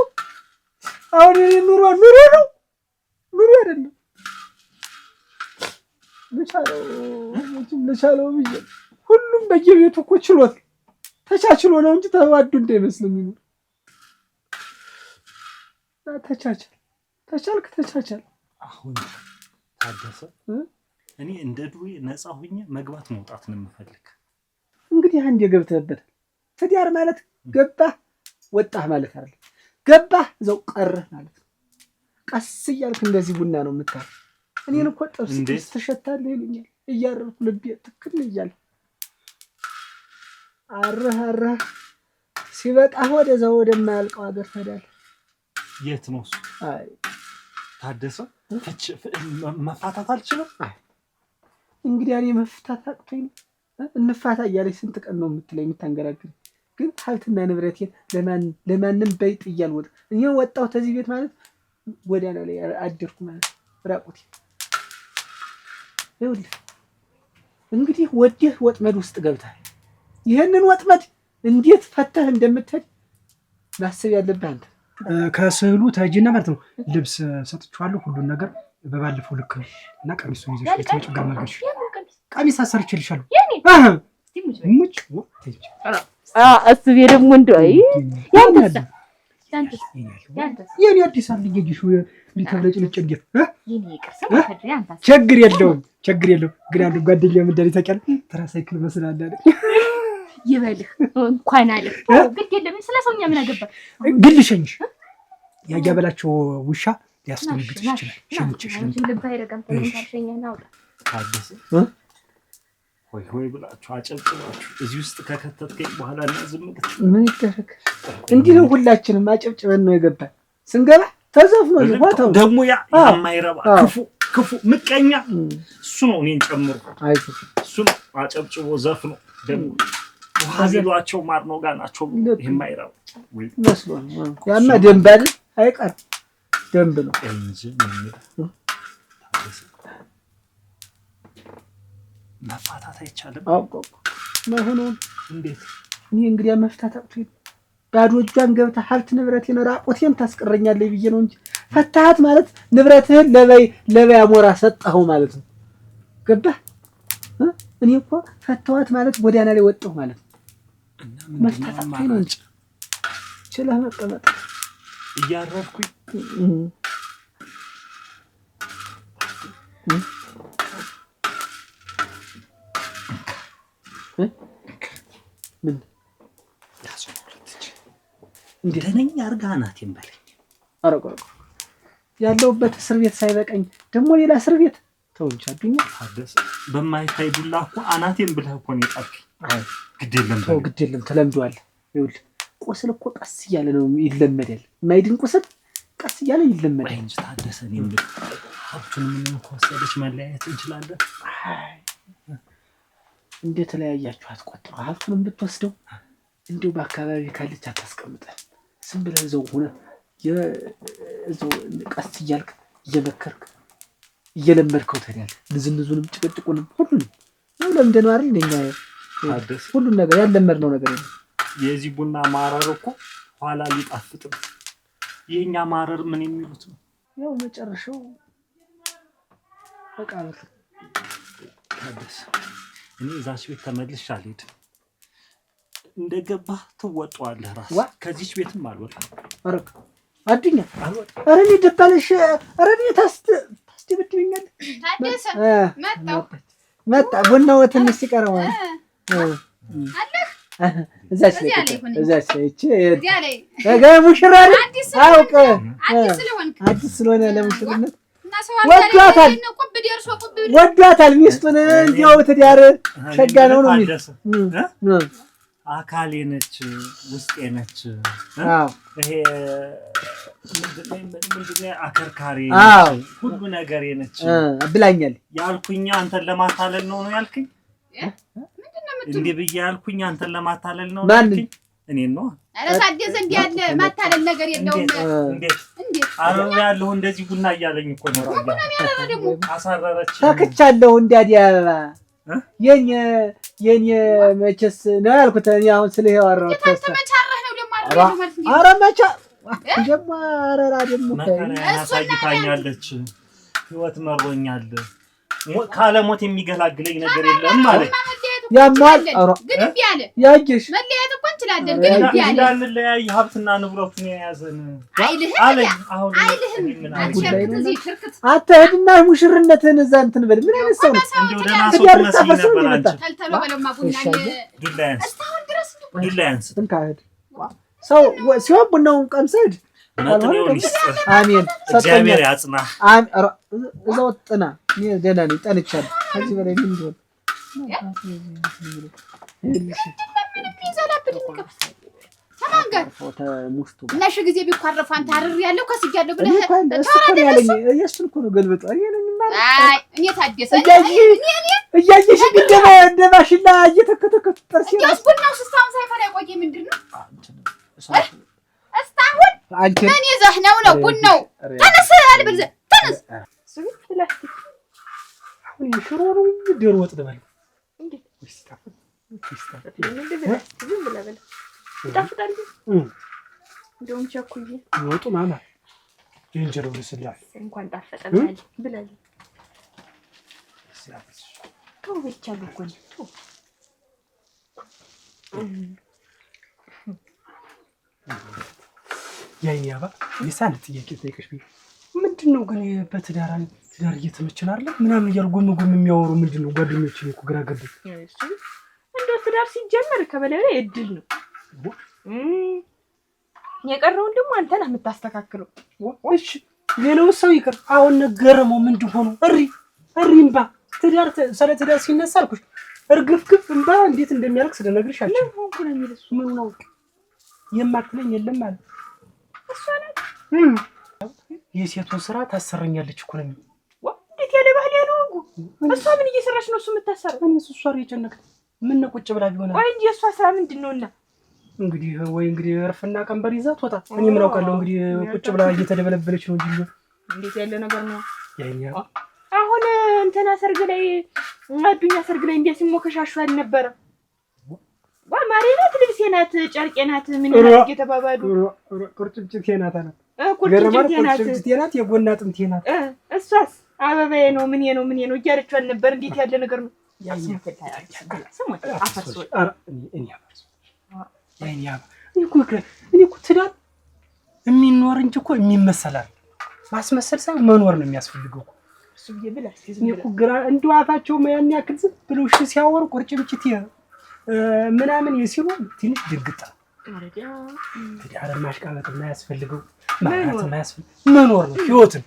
አሁን ኑሮ ነው አይደለም ለቻለው ብዬ ሁሉም በየቤቱ እኮ ችሎት ተቻችሎ ነው እንጂ ተዋዱ እንዳይመስል የሚኖር ተቻቻል አሁን ታደሰ እኔ እንደ ድሮዬ ነፃ ሆኜ መግባት መውጣት ነው የምፈልግ እንግዲህ አንዴ ገብተህበት ትዳር ማለት ገባህ ወጣህ ማለት አይደል ገባህ እዛው ቀረህ ማለት ነው ቀስ እያልክ እንደዚህ ቡና ነው የምታል እኔን እኮ ጥብስ ተሸታለህ ይሉኛል እያረርኩ ልቤ ትክክል እያለ አረህ ሲበቃህ ወደዛው ወደማያልቀው ሀገር ትሄዳለህ የት ነው እሱ አይ ታደሰ መፋታት አልችልም እንግዲህ እኔ መፍታት አቅቶኝ እንፋታ እያለች ስንት ቀን ነው የምትለኝ የምታንገራግር ግን ሀብትና ንብረቴን ለማንም በይጥ እያልወጣ እኔ ወጣሁ ተዚህ ቤት ማለት ጎዳና ላይ አደርኩ ማለት ራቁት ይኸውልህ እንግዲህ ወዲህ ወጥመድ ውስጥ ገብተሃል ይሄንን ወጥመድ እንዴት ፈተህ እንደምትሄድ ማሰብ ያለብህ አንተ ከስዕሉ ተጅና ማለት ነው ልብስ ሰጥቻለሁ ሁሉን ነገር በባለፈው ልክ ነው እና ቀሚሱን ይዘሽ ልትመጪ ጋር ማገሽ ቀሚስ አሰርችልሻለሁ ሙጭ አስቤ ደግሞ እንደው አይ የኔ አዲስ አለ ልጅሽ ሊተብለጭ ልጭ ችግር የለውም ግን አንዱ ጓደኛ ምንድን ይተቀል ትራሳይክል መስላል አይደል ይበልህ እንኳን አለ ግድ የለም ስለሰውኛ ምን አገባ ግን ልሸኝሽ ያያበላቸው ውሻ ሊያስደነግጥሽ ይችላል ሸኝሽ ልብ አይረጋም ተንታሸኛ ነው ታደሰ ሆይ ብላችሁ አጨብጭባችሁ እዚህ ውስጥ ከከተትከኝ በኋላ እና ዝም ምን ይደረግ እንዲህ ነው ሁላችንም አጨብጭበን ነው የገባን ስንገባ ተዘፍኖ ይዋታው ደግሞ ያ የማይረባ ክፉ ምቀኛ እሱ ነው እኔን ጨምሮ አይቶ እሱ ነው አጨብጭቦ ዘፍኖ ደግሞ ሀቢሏቸው ማርኖ ጋር ናቸው የማይረባ መስሎ ያማ ደንብ አይደል አይቀር ደንብ ነው እንጂ መፋታት አይቻልም አውቆ ማሆነው እንዴት እኔ እንግዲህ መፍታት አቅቶኝ ባዶ እጇን ገብታ ሀብት ንብረቴን ራቆቴን ታስቀረኛለህ ብዬ ነው እንጂ ፈታሃት ማለት ንብረትህን ለበይ አሞራ ሰጠኸው ማለት ነው ገባህ እኔ እኮ ፈታዋት ማለት ጎዳና ላይ ወጣሁ ማለት ነው መፍታት አቅቶኝ ነው እንጂ ችለህ መቀመጥ እያረፍኩኝ ምን እንደነኝ አርጋ ናቴን በለኝ። ኧረ ቆይ ያለሁበት እስር ቤት ሳይበቃኝ ደግሞ ሌላ እስር ቤት ተው እንጂ አዱኛ። ታደሰ በማይታይ ዱላ እኮ አናቴን ብለህ እኮ ነው የጣልከኝ። አይ ግድ የለም ተው፣ ግድ የለም ተለምዷል። ይኸውልህ ቁስል እኮ ቀስ እያለ ነው ይለመዳል። የማይድን ቁስል ቀስ እያለ ይለመዳል እንጂ ታደሰ እኔም ልክ ሀብቱን ምንም ከወሰደች መለያየት እንችላለን። አይ እንዴት ተለያያችሁ አትቆጥረው። ሀብቱንም ብትወስደው እንዲሁ በአካባቢ ካለች አታስቀምጠህ። ዝም ብለህ እዛው ሆነ እዛው ቀስ እያልክ እየመከርክ እየለመድከው ትሄዳለህ። ንዝንዙንም ጭቅጭቁንም ሁሉንም ነው ለምደነው አይደል እንደኛ ታደሰ ሁሉን ነገር ያለመድነው ነገር ነው። የዚህ ቡና ማረር እኮ ኋላ ሊጣፍጥ የኛ ማረር ምን የሚሉት ነው? ያው መጨረሻው መቃብር። ታደሰ እኔ እዛች ቤት ተመልሼ አልሄድም። እንደገባህ ትወጣዋለህ ራስህ። ከዚህች ቤትም አልወጣም። ኧረ አዱኛ አልወጣም። ኧረ እኔ ደባለሽ። ኧረ እኔ ታስደበድበኛለህ። ታደሰ መጣ ቡናው ትንሽ ሲቀረው አለህ እዛች ላይ እቺ ሙሽራ አውቀ አዲስ ስለሆነ ለሙሽርነት ወዷታል ሚስቱን። እንዲያው ትዳር ሸጋ ነው ነው አካሌ ነች ውስጤ ነች። ይሄ ምንድነው አከርካሪ ሁሉ ነገሬ ነች ብላኛል። ያልኩኝ አንተን ለማታለል ነው ያልከኝ? እንዴ ብዬ ያልኩኝ አንተን ለማታለል ነው ያልከኝ? እኔን ነው። ኧረ ታደሰ እንዲህ ያለ ማታለል ነገር የለውም። እንዴት አረብ ያለው እንደዚህ ቡና እያለኝ እኮ ነው አሳረረች። ተክቻለሁ እንዲያዲያ አበባ የኔ መቼስ ነው ያልኩት። እኔ አሁን ስለህ ያወራሁት ተመቻረህ ነው ደግሞ አይደል ማለት ነው። ኧረ መቻ ደግሞ አረራ ደግሞ አሳይታኛለች። ህይወት መሮኛል። ካለሞት የሚገላግለኝ ነገር የለም ማለት ያማል። ግን እምቢ አለ። ያየሽ መለያየት እኮ እንችላለን፣ ግን እምቢ አለ። እንዳንለያይ ሀብትና ንብረቱን የያዘን አትሄድና ሙሽርነትህን እዛ እንትን በል። ምን አይነት ሰው ነው? ሰው ሲሆን ቡናውን ቀምሰህ አሜን። እግዚአብሔር ያጽና። እዛው ጥና። ደህና ነኝ፣ ጠንቻለሁ። ከዚህ በላይ ምን እንደሆነ ነሽ ጊዜ ቢኳረፉ አንተ አርር ያለው ከስያለሁ ብለህ እሱን እኮ ነው ገልብጦ። አይ እኔ ታደሰ እያየሽ እንደ ማሽላ እየተከተከቱ ጥርስ ቡናው ስስታውን ሳይፈላ የቆየ ምንድን ነው? እስታሁን ምን ይዘህ ነው ቡናው? ተነስ አልበል ተነስ። አሁን ሽሮ ነው ዶሮ ወጥ ደበል እንደውም ቸኩዬ ወጡ ማማ እንጀራው ለስላሴ እንኳን ጣፈጠ ብለህ ተው ብቻ ልኮን ተው። ያይኔ አባ የሳል ጥያቄ ጠይቀሽ ምንድን ነው ግን በትዳር እየተመቸን አይደል ምናምን እያሉ ጎም የሚያወሩ ምንድን ነው? ጓደኞቼ እኮ ግራ ገባኝ። እሺ እንደው ትዳር ሲጀመር ከበላይ ላይ እድል ነው። የቀረውን ደግሞ አንተ ነህ የምታስተካክለው። እሺ ሌላው ሰው ይቅር። አሁን ነገረመው ምንድን ሆኖ እምባ ትዳር ስለ ትዳር ሲነሳ አልኩሽ እርግፍግፍ እምባ እንዴት እንደሚያልቅ ስለነግርሽ አልችልም። ለምን ሆነ የሚልሱ ምን ነው የማትለኝ የለም ማለት እሷ ናት። የሴቱን ስራ ታሰረኛለች እኮ ነው። እንዴት ያለ ባህል ያለው እሷ ምን እየሰራች ነው? እሱ የምታሰረው እኔ እሷ እየጨነቀ ምን ነው ቁጭ ብላ ቢሆን ወይ እንጂ እሷ ስራ ምንድነውና እንግዲህ ወይ እንግዲህ እርፍና ቀንበር ይዛት ወጣ። እኔ ምን አውቃለሁ እንግዲህ ቁጭ ብላ እየተደበለበለች ነው እንጂ እንዴት ያለ ነገር ነው ያኛ። አሁን እንትና ሰርግ ላይ አዱኛ ሰርግ ላይ እንዴት ሲሞከሻሹ አልነበረ? ማሬ ናት፣ ልብሴ ናት፣ ጨርቄ ናት፣ ምን ናት እየተባባሉ ቁርጭምጭቴ ናት አለ ቁርጭምጭቴ ናት የጎና ጥምቴ ናት። እሷስ አበባዬ ነው ምን ነው እያለችው አልነበር? እንዴት ያለ ነገር ነው? እኔ እኮ ትዳር የሚኖር እንጂ እኮ የሚመሰል አይደል። ማስመሰል ሳይሆን መኖር ነው የሚያስፈልገው። እሱ ብላ እኔ እኮ ግራ እንደው አፋቸው ያን ያክል ዝም ብለው እሺ ሲያወሩ ቁርጭምጭት ምናምን ሲሉ ትንሽ ድግጣ ትዳር ማሽቃበጥ የማያስፈልገው ማለት መኖር ነው ህይወትን።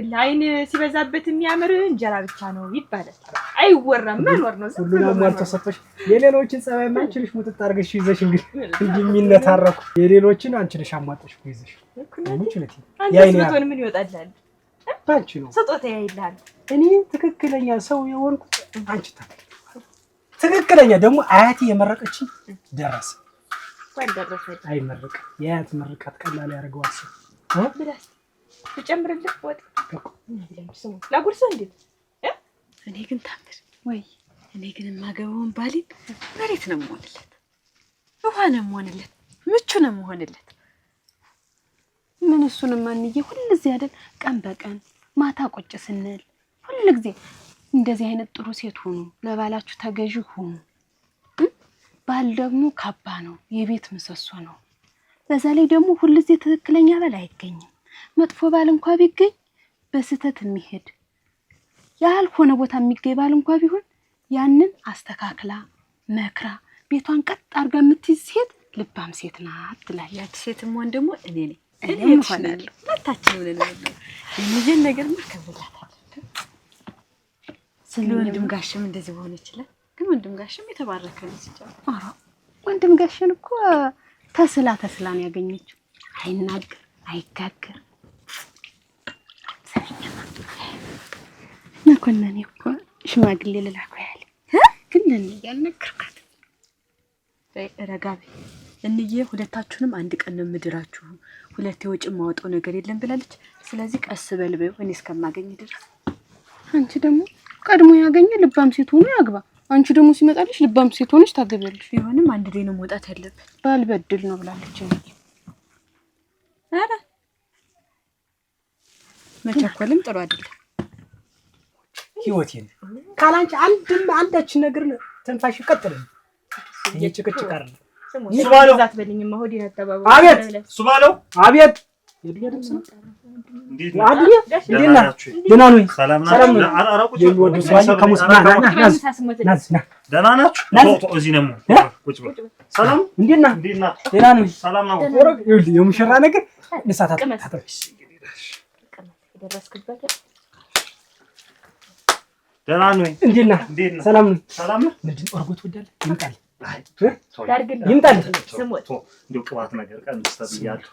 ለዓይን ሲበዛበት የሚያምር እንጀራ ብቻ ነው ይባላል፣ አይወራም። መኖር ነው። ሁሉንም ሟልቶ ሰጥቶሽ የሌሎችን ጸባይ ማንችልሽ ሙጥጥ አድርገሽ ይዘሽ እንግዲህ እንደሚነታረኩ የሌሎችን አንችልሽ አሟጠሽ ይዘሽ ሙጭነት ያይኔ ምን ይወጣልሃል? ባንቺ ነው ስጦታ ያይልሃል። እኔ ትክክለኛ ሰው የሆንኩት አንቺ ትክክለኛ ደግሞ አያቴ የመረቀችኝ ደረሰ አይመረቅ የአያት ምርቃት ቀላል ያደርገዋል ሰው ብላስ ተጨምርልህ ወጥ ላጉርሰህ እንዴ? እኔ ግን ታምር ወይ እኔ ግን የማገባውን ባሌን መሬት ነው የምሆንለት፣ ውሃ ነው የምሆንለት፣ ምቹ ነው የምሆንለት። ምን እሱንም አንዬ ሁልጊዜ አይደል ቀን በቀን ማታ ቁጭ ስንል ሁልጊዜ እንደዚህ አይነት ጥሩ ሴት ሆኑ፣ ለባላችሁ ተገዢ ሆኑ። ባል ደግሞ ካባ ነው፣ የቤት ምሰሶ ነው። በዛ ላይ ደግሞ ሁልጊዜ ትክክለኛ ባል አይገኝም። መጥፎ ባል እንኳን ቢገኝ በስተት የሚሄድ ያልሆነ ቦታ የሚገኝ ባል እንኳን ቢሆን ያንን አስተካክላ መክራ ቤቷን ቀጥ አድርጋ የምትይዝ ሴት ልባም ሴት ናት ትላለች። ያቺ ሴትም ወንድ ደግሞ እኔ ነኝ። እኔ ሆናለሁ ሁለታችን ሆነን ነው የልጅን ነገር ማከብላታለሁ። ወንድም ጋሽም እንደዚህ ሆነ ይችላል። ግን ወንድም ጋሽም የተባረከ ነው ሲጫው። አራ ወንድም ጋሽን እኮ ተስላ ነው ያገኘችው። አይናገር አይጋገር ነኮነኔ እኮ ሽማግሌ ልላኩ ያለ ግን ለኔ ያልነገርካት ረጋቢ እንዬ ሁለታችሁንም አንድ ቀን ነው ምድራችሁ፣ ሁለቴ ወጭ ማውጣው ነገር የለም ብላለች። ስለዚህ ቀስ በልበው እኔ እስከማገኝ ድረስ። አንቺ ደግሞ ቀድሞ ያገኘ ልባም ሴት ሆኖ ያግባ። አንቺ ደግሞ ሲመጣልሽ ልባም ሴት ሆነሽ ታገቢያለሽ። ቢሆንም አንድ ላይ ነው መውጣት ያለብን። ባልበድል ነው ብላለች እንጂ አረ መቸኮልም ጥሩ አይደለም። ህይወቴን ካላንቺ አንዳች ነገር ተንፋሽ ይቀጥላል። እየጭቅጭቅ አይደል ሱባለው ዛትበልኝማ ሆዴ ተባባው። አቤት ሱባለው አቤት እንዴት አድዬ ደህና ነኝ። ሰላም ሰላም ነው። አራቁጭ ከሙስና ደህና ናችሁ? እዚህ ነው ቁጭ በል። ሰላም እንዴት ነህ? ደህና ነኝ። ሰላም ነው። የሙሽራ ነገር ንሳታት ደረስክበት። ደህና ነኝ። እንዴት ነህ? ሰላም ነኝ። ሰላም ነው። ምንድን ነው አርጎት ወዳለ ይምጣል ዳርግልኝ ይምጣል። ስሞት እንደው ቅባት ነገር ቀንስ ተብያለሁ።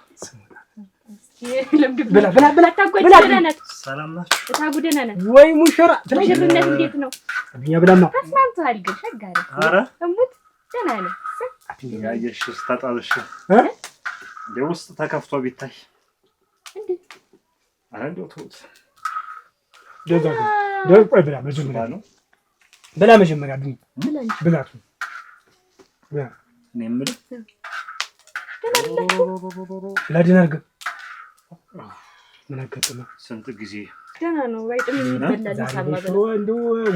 ብላ ብላ ብላ ሰላም ናችሁ? ታጉደና ነህ ወይ ሙሽራ ሙሽርነት እንዴት ነው? ብላማ ተስማምተሃል ግን ሸጋሪ። ኧረ እሙት ደህና ነህ? ያየሽ ተጣልሽ እንደው ውስጥ ተከፍቶ ቢታይ እንዴ? ኧረ እንደው ተውት። ቆይ ብላ መጀመሪያ ነው ብላ መጀመሪያ ብላቱ እኔ የምልህ ለዲነርግ ምን አጋጠመ? ስንት ጊዜ ደህና ነው። ባይጥም የሚበላል ሳማ ብሎ እንደው ወይ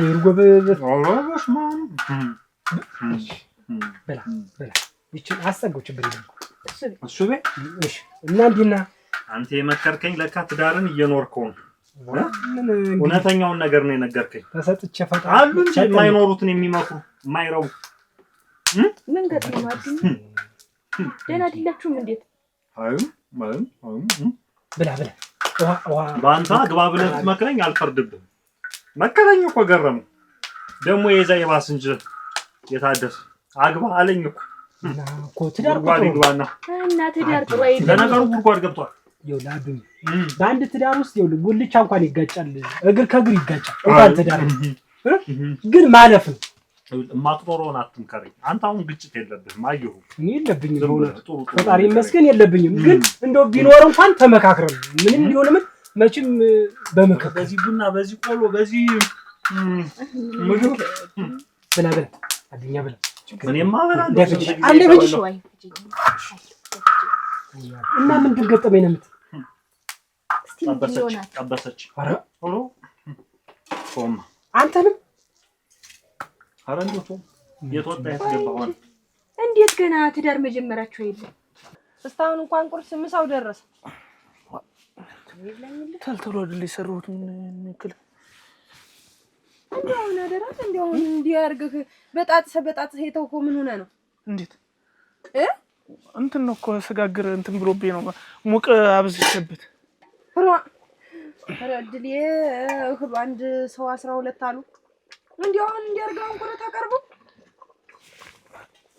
ብላ ይችን አስጠጋው ችግር የለም እሱ ቤት እሺ። እና እንዲና አንተ የመከርከኝ ለካ ትዳርን እየኖርከው ነው። እውነተኛውን ነገር ነው የነገርከኝ። ተሰጥቼ ፈጣ አሉ እንጂ የማይኖሩትን የሚመክሩ የማይረቡ ምን ገጥሞ አድኝ ደህና አይደላችሁም? እንዴት ብላ በአንተ አግባብ ብለህ ብትመክረኝ አልፈርድብህም። መከረኝ እኮ ገረመው። ደግሞ የዛ የባስ እንጂ የታደሰ አግባ አለኝ እኮ ትዳር ጉድጓድ ይግባና እና ትዳር ጥሩ አይደለም። ለነገሩ ጉድጓድ ገብቷል። ይኸውልህ በአንድ ትዳር ውስጥ ይኸውልህ ጉልቻ እንኳን ይጋጫል፣ እግር ከእግር ይጋጫል። እንኳን ትዳር ግን ማለፍ ነው። ማጥሮሮን አትምከረኝ። አንተ አሁን ግጭት የለብህም። አየሁ እኔ የለብኝም በእውነት ፈጣሪ ይመስገን የለብኝም። ግን እንደው ቢኖር እንኳን ተመካክረን ምንም ሊሆን ምን መቼም በምክር በዚህ ቡና በዚህ ቆሎ በዚህ ምግብ ብላ አድኛ ብላ እኔማ በላ አንዴ ብቻ እና ምን ገጠመኝ ነው የምትል ጠበሰች። ኧረ ጾም አንተንም ኧረ እንደው የት ወጣ የት ገባ ሆነ? እንዴት ገና ትዳር መጀመራችሁ አይደል? እስካሁን እንኳን ቁርስ ምሳው ደረሰ። ተልተሎ አይደል የሰሩት ምን ይክል እንደው ናደራት እንደው እንዲያርግህ በጣጥሰ የተውኮ ምን ሆነ ነው? እንዴት እንትን ነው እኮ ስጋግር እንትን ብሎብኝ ነው ሙቅ አብዝቼበት። ረድል እህሉ አንድ ሰው 12 አሉ። እንደው እንዲያርጋው እንኳን ተቀርቡ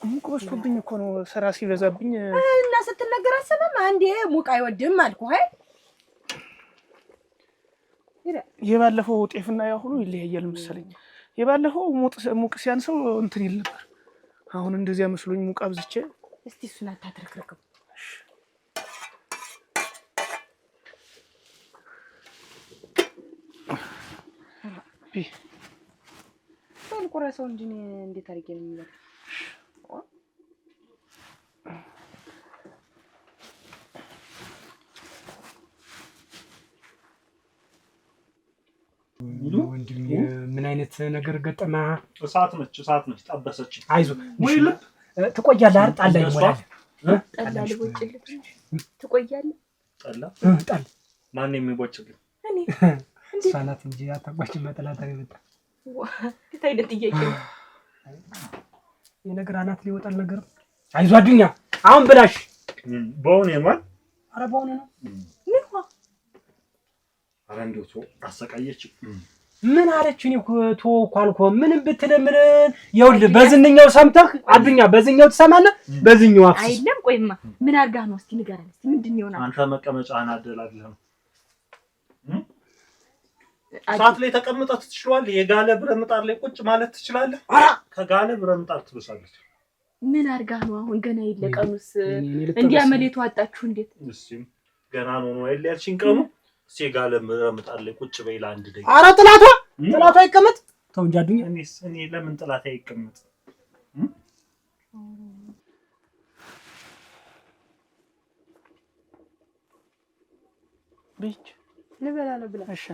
ሙቅ በዝቶብኝ እኮ ነው ስራ ሲበዛብኝ እና ስትነገር አሰማም አንዴ ሙቅ አይወድም አልኩ። አይ የባለፈው ጤፍና ያሁኑ ይለያያል መሰለኝ። የባለፈው ሙቅ ሲያንሰው እንትን ይል ነበር። አሁን እንደዚያ መስሎኝ ሙቅ አብዝቼ እስቲ እሱን አታድርግረከው። ቆራሰው እንጂ እንዴት አድርጌ ነው የሚለው? ወንድሜ ምን አይነት ነገር ገጠማ? እሳት ነች ጠበሰች። አይዞህ ወይ ልብ ትቆያለህ አይደል? ጣላ ይሞላል። ጣላ ልቦጭልህ ትቆያለህ። ጣላ ማን የሚቦጭልህ? እኔ ሳላት እንጂ አታቋጭ መጥላት አይመጣ። እንዴት አይነት ጥያቄ ነው? የነገር አናት ሊወጣል ነገር። አይዞህ አዱኛ አሁን ብላሽ በእውኔ ነው። ኧረ በእውኔ ነው። ምን ሆነ? ኧረ እንደው ተው አሰቃየች። ምን አለች? እኔ እኮ ተው እኮ አልኩህ። ምንም ብትለምን ይኸውልህ በዝንኛው ሰምተህ አዱኛ በዝኛው ትሰማለህ። በዝኛው አፍስ አይደለም። ቆይማ ምን አድርጋህ ነው? እስኪ ንገረን። እስኪ ምንድን ነው ይሆናል? አንተ መቀመጫህን አደላድለህ ነው እሳት ላይ ተቀምጠህ ትችላለህ። የጋለ ብረት ምጣድ ላይ ቁጭ ማለት ትችላለህ። ከጋለ ብረት ምጣድ ትብሳለች። ምን አድርጋህ ነው? አሁን ገና የለቀኑስ እንዲያመሌቱ አጣችሁ እንዴት? እሺም ገና ነው አይደል ያልሽኝ ቀኑ የጋለ ብረት ምጣድ ላይ ቁጭ በይ ለአንድ ደቂቃ። ኧረ ጥላቷ ይቀመጥ። ተው እንጂ አዱኛ። እኔ ለምን ጥላቷ ይቀመጥ? ብቻ ልበላ ብላ እሺ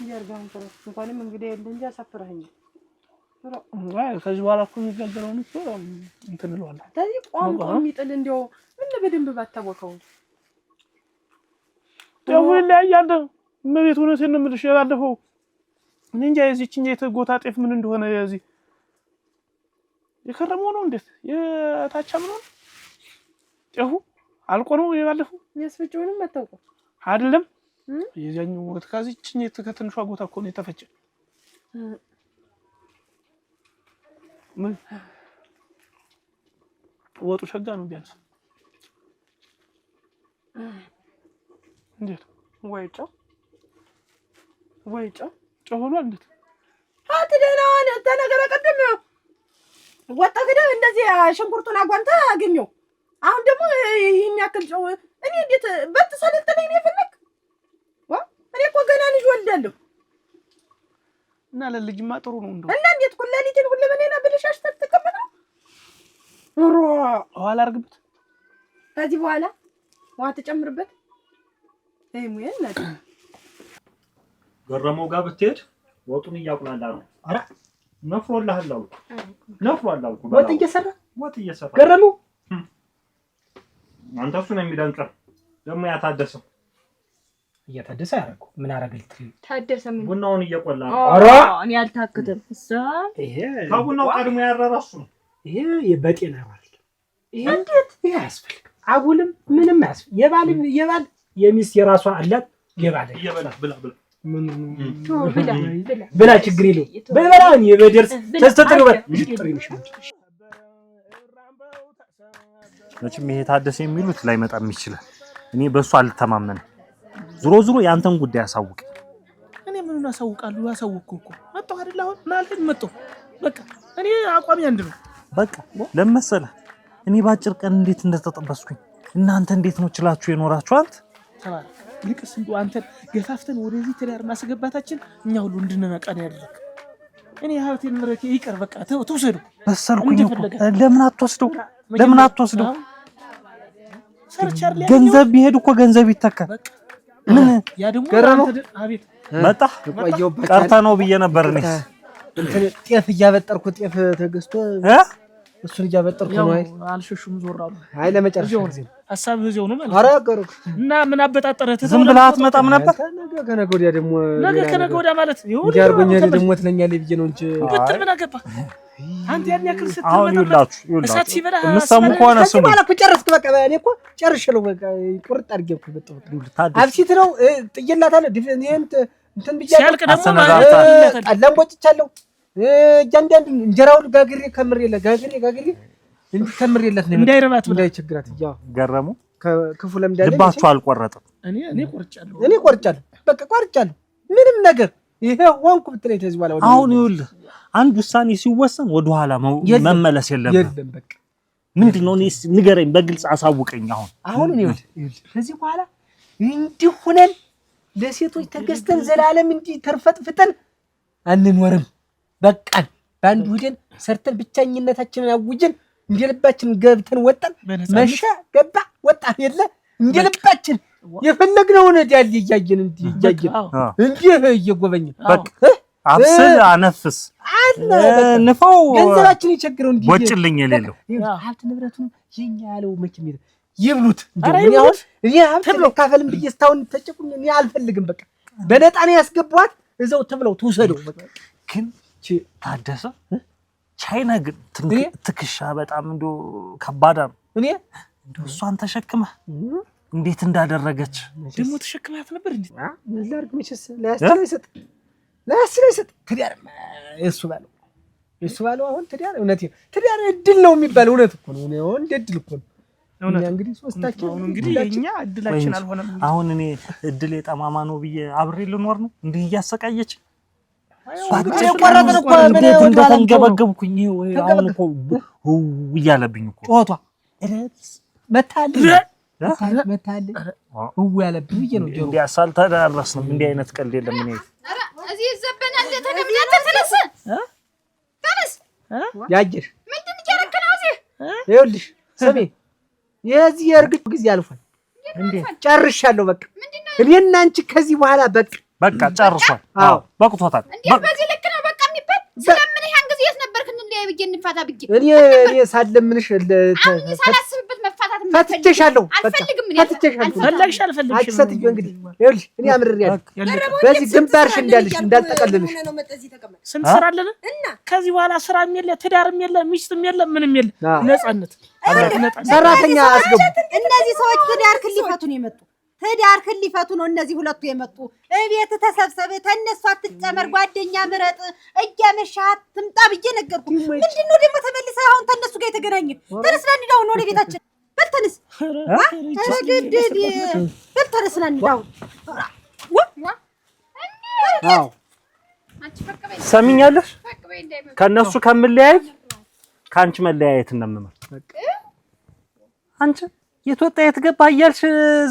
ይያርጋውን ተረፍ እንኳንም እንግዲህ የለ እንጂ አሳፍረኸኝ። ከዚህ በኋላ እኮ የሚጋገረውን እኮ እንትን እለዋለሁ። ታዲያ ቋንቋ የሚጥል እንደው ምን በደንብ ባታወቀው ያው ይለያያል። እመቤት እውነቴን ነው የምልሽ። የባለፈው እኔ እንጃ የዚህችን የተጎታ ጤፍ ምን እንደሆነ የዚህ የከረመው ነው እንዴት የታቻም ነው ጤፉ አልቆ ነው የባለፈው ያስፈጨውንም አታውቀው አይደለም። የዛኛው ወጥ ከዚህችን የተከተንሿ ጎታ እኮ ነው የተፈጨ። ምን ወጡ ሸጋ ነው ቢያንስ እንዴት ወይጫ ጨሆሉ እንዴት አትደናዋን ተነገረ ቀደም ወጣ ገደም እንደዚህ ሽንኩርቱን አጓንታ አገኘው። አሁን ደግሞ ይሄን ያክል ጨው እኔ እንዴት በተሰለጠነኝ ነው የፈለክ? እኔ እኮ ገና ልጅ ወልዳለሁ እና ለልጅማ ጥሩ ነው እንደው እና እንዴት ኩላሊቴን ሁሉ በኔና ብልሻሽ ተተቀመጠ ሮ ኋላ አርግበት። ከዚህ በኋላ ውሃ ተጨምርበት። ሙየን ነጥ ገረመው ጋር ብትሄድ ወጡን እያቁላላ ነው። ኧረ ነፍሮልሃል አልኩ። ወጥ እየሰራ ገረመው አንተ እሱ ነው የሚደንቀው። ደግሞ ያታደሰው እየታደሰ ያደረገው ምን አረገልት? ታደሰ ምን ቡናውን እየቆላ ነው። ኧረ እኔ አልታክተም። እሷ ይሄ ከቡናው ቀድሞ ያረራሱ ነው። ይሄ የበጤና ማለት ይሄ እንዴት ይሄ አያስፈልግም። አጉልም ምንም አያስፈልግም። የባል የሚስት የራሷ አላት። የባል ብላ ምን ብላ ችግር የለውም። በበላን የበደርስ ተስተጥሩበት ይጥሪሽ መቼም ይሄ ታደሰ የሚሉት ላይ መጣም ይችላል። እኔ በሱ አልተማመንም። ዞሮ ያንተን ጉዳይ አሳውቅ። እኔ ምኑን አሳውቃለሁ? አሳውቅኩ እኮ መጣሁ አይደል? አሁን ማለት መጣሁ በቃ። እኔ አቋሚ አንድ ነው በቃ። ለምሳሌ እኔ ባጭር ቀን እንዴት እንደተጠበስኩኝ እናንተ እንዴት ነው ችላችሁ የኖራችሁ? አንተ ተባረክ። ልቅስ እንደው አንተን ገፋፍተን ወደዚህ ትዳር ማስገባታችን እኛ ሁሉ እንድንነቃ ነው ያደረክ። እኔ ሀብቴን ምረቴ ይቀር በቃ ተውሰዱ። በሰልኩኝ እኮ ለምን አትወስደው? ገንዘብ ቢሄድ እኮ ገንዘብ ይተካል። ምን ያ ደግሞ ገረመው? አቤት መጣ ቀርታ ነው ብዬ ነበር። እኔ እንትን ጤፍ እያበጠርኩ ጤፍ ተገዝቶ እሱን እያበጠርኩ ነው። አይ አልሸሹም ዞር አሉ። አይ ለመጨረሻ ጊዜ ሐሳብህ እዚያው ነው ማለት ኧረ አገሩክ እና ምን አበጣጠረህ ዝም ብለህ አትመጣም ነበር? ከነገ ወዲያ ደግሞ ነገ ከነገ ወዲያ ማለት ይሁን ያርጎኛ ደግሞ ትለኛለህ ብዬ ነው እንጂ ብትል ምን አገባህ አንተ ያን ያክል ስትመጣ አሁን ይውላችሁ እሳት ሲበላ የምትሰሙ ከሆነ ስሙ። በኋላ እኮ ጨረስክ በቃ እኔ እኮ ጨርሼ ነው በቃ ቁርጥ አድርጌ እኮ በጣም አብሲት ነው ጥየላታለሁ እንትን ብያለሁ። ሲያልቅ ደግሞ ጠላም ቆጭቻለሁ። እያንዳንዱ እንጀራውን ጋግሬ ከምሬለት ጋግሬ ከምሬለት ነው እንዳይረባት እንዳይቸግራት ያው ገረሙ ክፉ ለምዳለ ልባችሁ አልቆረጠም። እኔ ቆርጫለሁ በቃ ቆርጫለሁ። ምንም ነገር ይሄ ወንኩ ብትለኝ ተዚህ በኋላ አሁን ይኸውልህ አንድ ውሳኔ ሲወሰን ወደ ኋላ መመለስ የለም። በቃ ምንድነው? እኔስ ንገረኝ፣ በግልጽ አሳውቀኝ። አሁን ይኸውልህ ከዚህ በኋላ እንዲህ ሆነን ለሴቶች ተገዝተን ዘላለም እንዲህ ተርፈጥፍጠን አንኖርም። በቃን በአንድ ሄደን ሰርተን ብቻኝነታችንን አውጀን እንደልባችን ገብተን ወጣን። መሻ ገባ ወጣ የለ እንደልባችን የፈለግነውን ዳል እያየን እንዲህ እየጎበኘን በቃ አብስል አነፍስ ንፈው ገንዘባችን ይቸግረው እንዲህ ወጭልኝ የሌለው ሀብት ንብረቱን የኛ ያለው መኪና ይብሉት እኔ ሀብት ካፈልም ብዬ እስካሁን ተጨቁኝ እኔ አልፈልግም። በቃ በነጣ ነው ያስገባዋት እዛው ተብለው ትውሰደው። በቃ ግን ታደሰ ቻይና ግን ትክሻ በጣም እንዶ ከባድ ነው። እኔ እሷን ተሸክመህ እንዴት እንዳደረገች ደግሞ ተሸክመሃት ነበር እንዴ? ለርግ መቼስ ላያስችል ትዳር እሱ ባለው አሁን ትዳር እውነቴን ትዳር እድል ነው የሚባለው እውነት እኮ ነው። እኔ እንደ እድል እኮ ነው። እኛ እንግዲህ ሶስታችን አሁን እንግዲህ የኛ እድላችን አልሆነም። አሁን እኔ እድል የጠማማ ነው ብዬ አብሬ ልኖር ነው እንዲህ እያሰቃየች ቆረጥን እኮ ምን እንደተንገበገብኩኝ አሁን እኮ እያለብኝ እኮ ጮቷ መታል ያለብኝ ብዬ ነው። እንዲህ አሳልተዳረስንም እንዲህ አይነት ቀልድ የለም። እኔ እዚህ ዘበናል ተደብናት ተነስ ያየሽ ምንድን እያደረክ ነው? እዚህ ይኸውልሽ ስሜ የዚህ የእርግጥ ጊዜ አልፏል። እንዴ ጨርሻለሁ። በቃ እኔና አንቺ ከዚህ በኋላ በቃ ጨርሷል። አዎ በቅቶታል። እንዴ በዚህ ልክ ነው በቃ የሚባል ስለምን ያን ጊዜ የት ነበርክ? እንለያይ ብዬ እንፋታ ብዬ እኔ ሳለምንሽ ሳላስብበት መፋታት ፈትቼሻለሁ። አልፈልግም። እኔ ፈለግሽ አልፈልግሽ አንቺ ሰትዮ እንግዲህ ይኸውልሽ እኔ አምርሬያለሁ። በዚህ ግንባርሽ እንዳልጠቀልልሽ ስንት ስራ አለን እና ከዚህ በኋላ ስራም የለ ትዳርም የለ ሚስትም የለ ምንም የለ ነፃነት ሰራተኛ አስገቡ። እነዚህ ሰዎች ትዳር ሊፈቱ ነው የመጡ ትዳር ሊፈቱ ነው እነዚህ ሁለቱ የመጡ። እቤት ተሰብሰብ ተነሱ አትጨመር ጓደኛ ምረጥ እያመሻት ትምጣ ብዬ ነገርኩ። ምንድነው ደግሞ ተመልሰህ አሁን ተነሱ ጋር የተገናኘ? ተነስና እንዳው ነው ወደ ቤታችን በልተንስ አረግድድ በልተንስና እንዳው አዎ ሰሚኛለሽ? ከነሱ ከምለያይ ካንቺ መለያየት እንደምመርጥ አንቺ የትወጣ የትገባ እያልሽ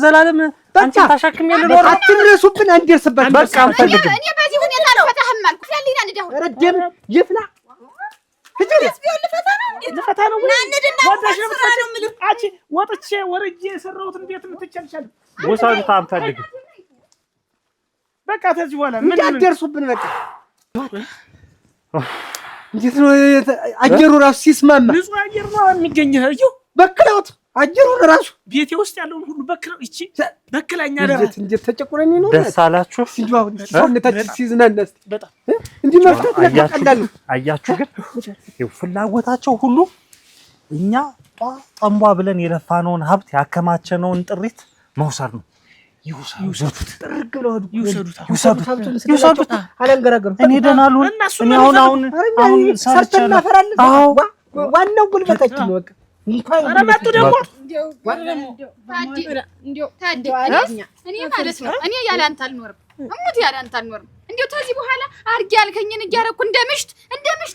ዘላለም አንቺ ታሻክሚያለሽ። ነው አትድረሱብን አንደርስበት። በቃ አንፈልግም። እኔ በዚህ ሁኔታ አልፈታህም አልኩ። ያለና እንደው ረደም ይፍላ ትጅልስ ቢሆን ልፈታ ነው ናንድና ነው ምልክ አቺ ወጥቼ ወርጄ የሰራሁት እንዴት ምትጨልቻለሽ? ወሳውታ አንፈልግም። በቃ ተዚህ በኋላ ምን እንዳትደርሱብን በቃ እንዴት ነው አየሩ ራሱ ሲስማማ ንጹህ አየር ነው የሚገኘው። እዩ በክለውት አየሩን ራሱ ቤቴ ውስጥ ያለውን ሁሉ በክለው እቺ በክላኛ ደረሰ እንዴት ተጨቁረኝ ነው። ደስ አላችሁ? ሲንጆው ሰውነታችን ሲዝናናስ በጣም እንዲህ መፍታት ያቀላል። አያችሁ ግን ይኸው ፍላጎታቸው ሁሉ እኛ ጠንቧ ብለን የለፋነውን ሀብት ያከማቸነውን ጥሪት መውሰድ ነው። ይውሰዱት ጥርግ ብለው ይውሰዱት። አላንገራገሩ እኔ ደህና ልሁን። እኔ አሁን ሰርተን እናፈራለን። ዋናው ጉልበታችን ነው። በቃ እንኳን አረማጡ ደግሞ እኔ ማለት ነው እኔ ያለ አንተ አልኖርም። እሙት ያለ አንተ አልኖርም። እንዴው ተዚህ በኋላ አርጊ ያልከኝን እያረኩ እንደምሽት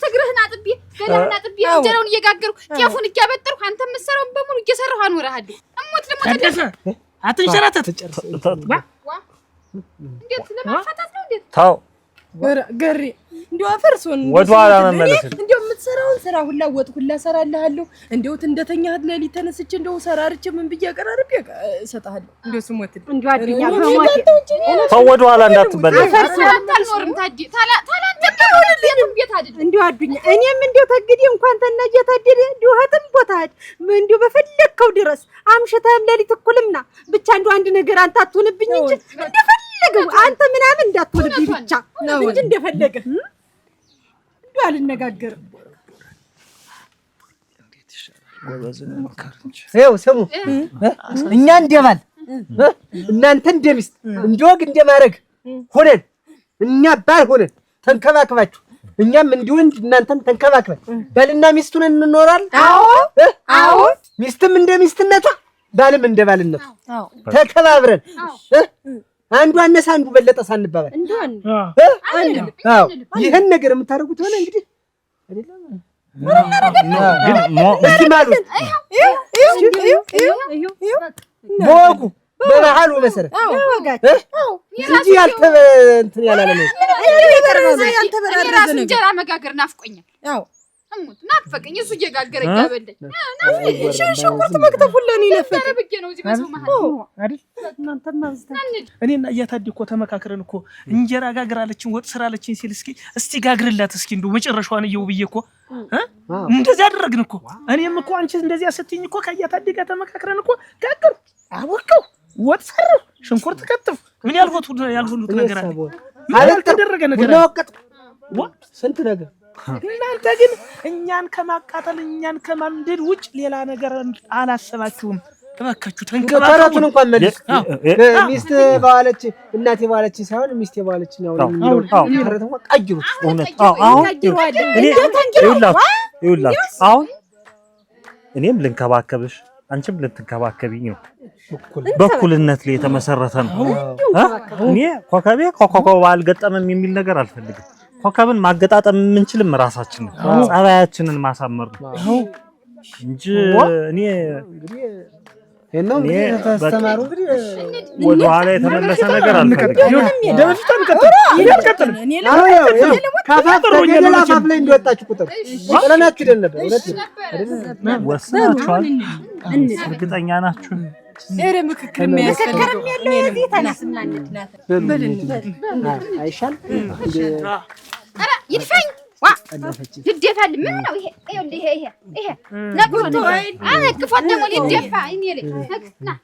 እግርህን አጥቤ ገለህን አጥቤ እንጀራውን እየጋገርኩ ጤፉን እያበጠርኩ አንተ የምትሰራውን በሙሉ እየሰራሁ አኖርሃለሁ። እሙት ተደፈ አትንሸራተት እንዴት ለማፋታት ነው እንዴት ታው ገሪ እንዴው አፈርሶን ወደ ኋላ መመለስ እንዴው የማትሰራውን ስራ ሁላ ወጥ ሁላ እሰራልሃለሁ። እንደው እንደተኛህ ሌሊት ተነስቼ እንደው ሰራርቼ ምን ብዬ አቀራርቤ እሰጥሃለሁ። እንደው ስሞት እንደው አዱኛ በሞት ተወደ ኋላ እንዳትበላ አታልኖርም ታዲ ታላንተ ከሆነልኝም ቤት አይደል እንደው አዱኛ እኔም እንደው ተግዲ እንኳን ተናጀ ታደደ እንደው ህትም ቦታ እንደው በፈለከው ድረስ አምሽተህም ሌሊት እኩልምና ብቻ እንደው አንድ ነገር አንተ አትሆንብኝ እንጂ እንደፈለገው አንተ ምናምን እንዳትሆንብኝ ብቻ ነው እንጂ እንደፈለገ እንደው አልነጋገርም። ይኸው ስሙ እኛ እንደባል እናንተ እንደሚስት እንደወግ እንደማረግ ሆነን እኛ ባል ሆነን ተንከባክባችሁ እኛም እንዲወንድ እናንተን ተንከባክበን ባልና ሚስቱን እንኖራለን። አዎ ሚስትም እንደ ሚስትነቷ ባልም እንደ ባልነቱ ተከባብረን አንዱ አነሳ አንዱ በለጠ ሳንባባል አዎ ይሄን ነገር የምታደርጉት ሆነ እንግዲህ አይደለም ግን ማለት ቦጉ በባህሉ መሰረት እንጂ እንትን ያላለ ነው። ራስ እንጀራ መጋገር ናፍቆኛል። አዎ እሙት ናፈቀኝ። እሱ እየጋገረኝ ያበለኝ ሽንኩርት መክተፍ ሁላ ነው ይነፈቀ በጌ ነው እዚህ በሰው መሃል አይደል እናንተማ እኔና እያታዲ እኮ ተመካክረን እኮ እንጀራ ጋግራለችን ወጥ ስራለችን ሲል እስቲ ጋግርላት እስኪ እንደው መጨረሻዋን እየው ብዬ እኮ እንደዚህ አደረግን እኮ እኔም እኮ አንቺ እንደዚህ አስትኝ እኮ ከእያታዲ ጋር ተመካክረን እኮ ጋግር አወቀው ወጥ ሰራው ሽንኩርት ከተፍ ምን ያልሆኑት ነገር አለ ያልተደረገ ነገር አለ ስንት ነገር እናንተ ግን እኛን ከማቃጠል እኛን ከማንደድ ውጭ ሌላ ነገር አላሰባችሁም። ተመከቹ ተንከባከቡን እንኳን መልስ ሚስት ባለች እናቴ ባለች ሳይሆን ሚስቴ ባለች ነው ተረተው ቀይሩት። እውነት አሁን እኔ ይውላችሁ አሁን እኔም ልንከባከብሽ አንቺም ልትንከባከቢኝ ነው። በኩልነት ላይ የተመሰረተ ነው። እኔ ኮከቤ ኮከብ አልገጠመም የሚል ነገር አልፈልግም። ኮከብን ማገጣጠም የምንችልም ራሳችን ነው። ጸባያችንን ማሳመር ነው እንጂ እኔ እንግዲህ ተስተማሩ እንግዲህ ወደ ኋላ የተመለሰ ነገር አልፈልግም። ደምስታን ቀጥል እኔ ካፋፍ ላይ እንደወጣችሁ ቁጥር ወጣናችሁ ደል ነበር። እውነት ወስናችኋል? እርግጠኛ ናችሁ? እረ ምክክርም ያለው እዚህ ተነስና እንድናት አይሻል አረ ይድፈኝ ዋ ይደፋል። ምን ነው ይሄ? ይሄ ነግሮት አነቅፎት ደግሞ ይደፋ እኔ ላይ ና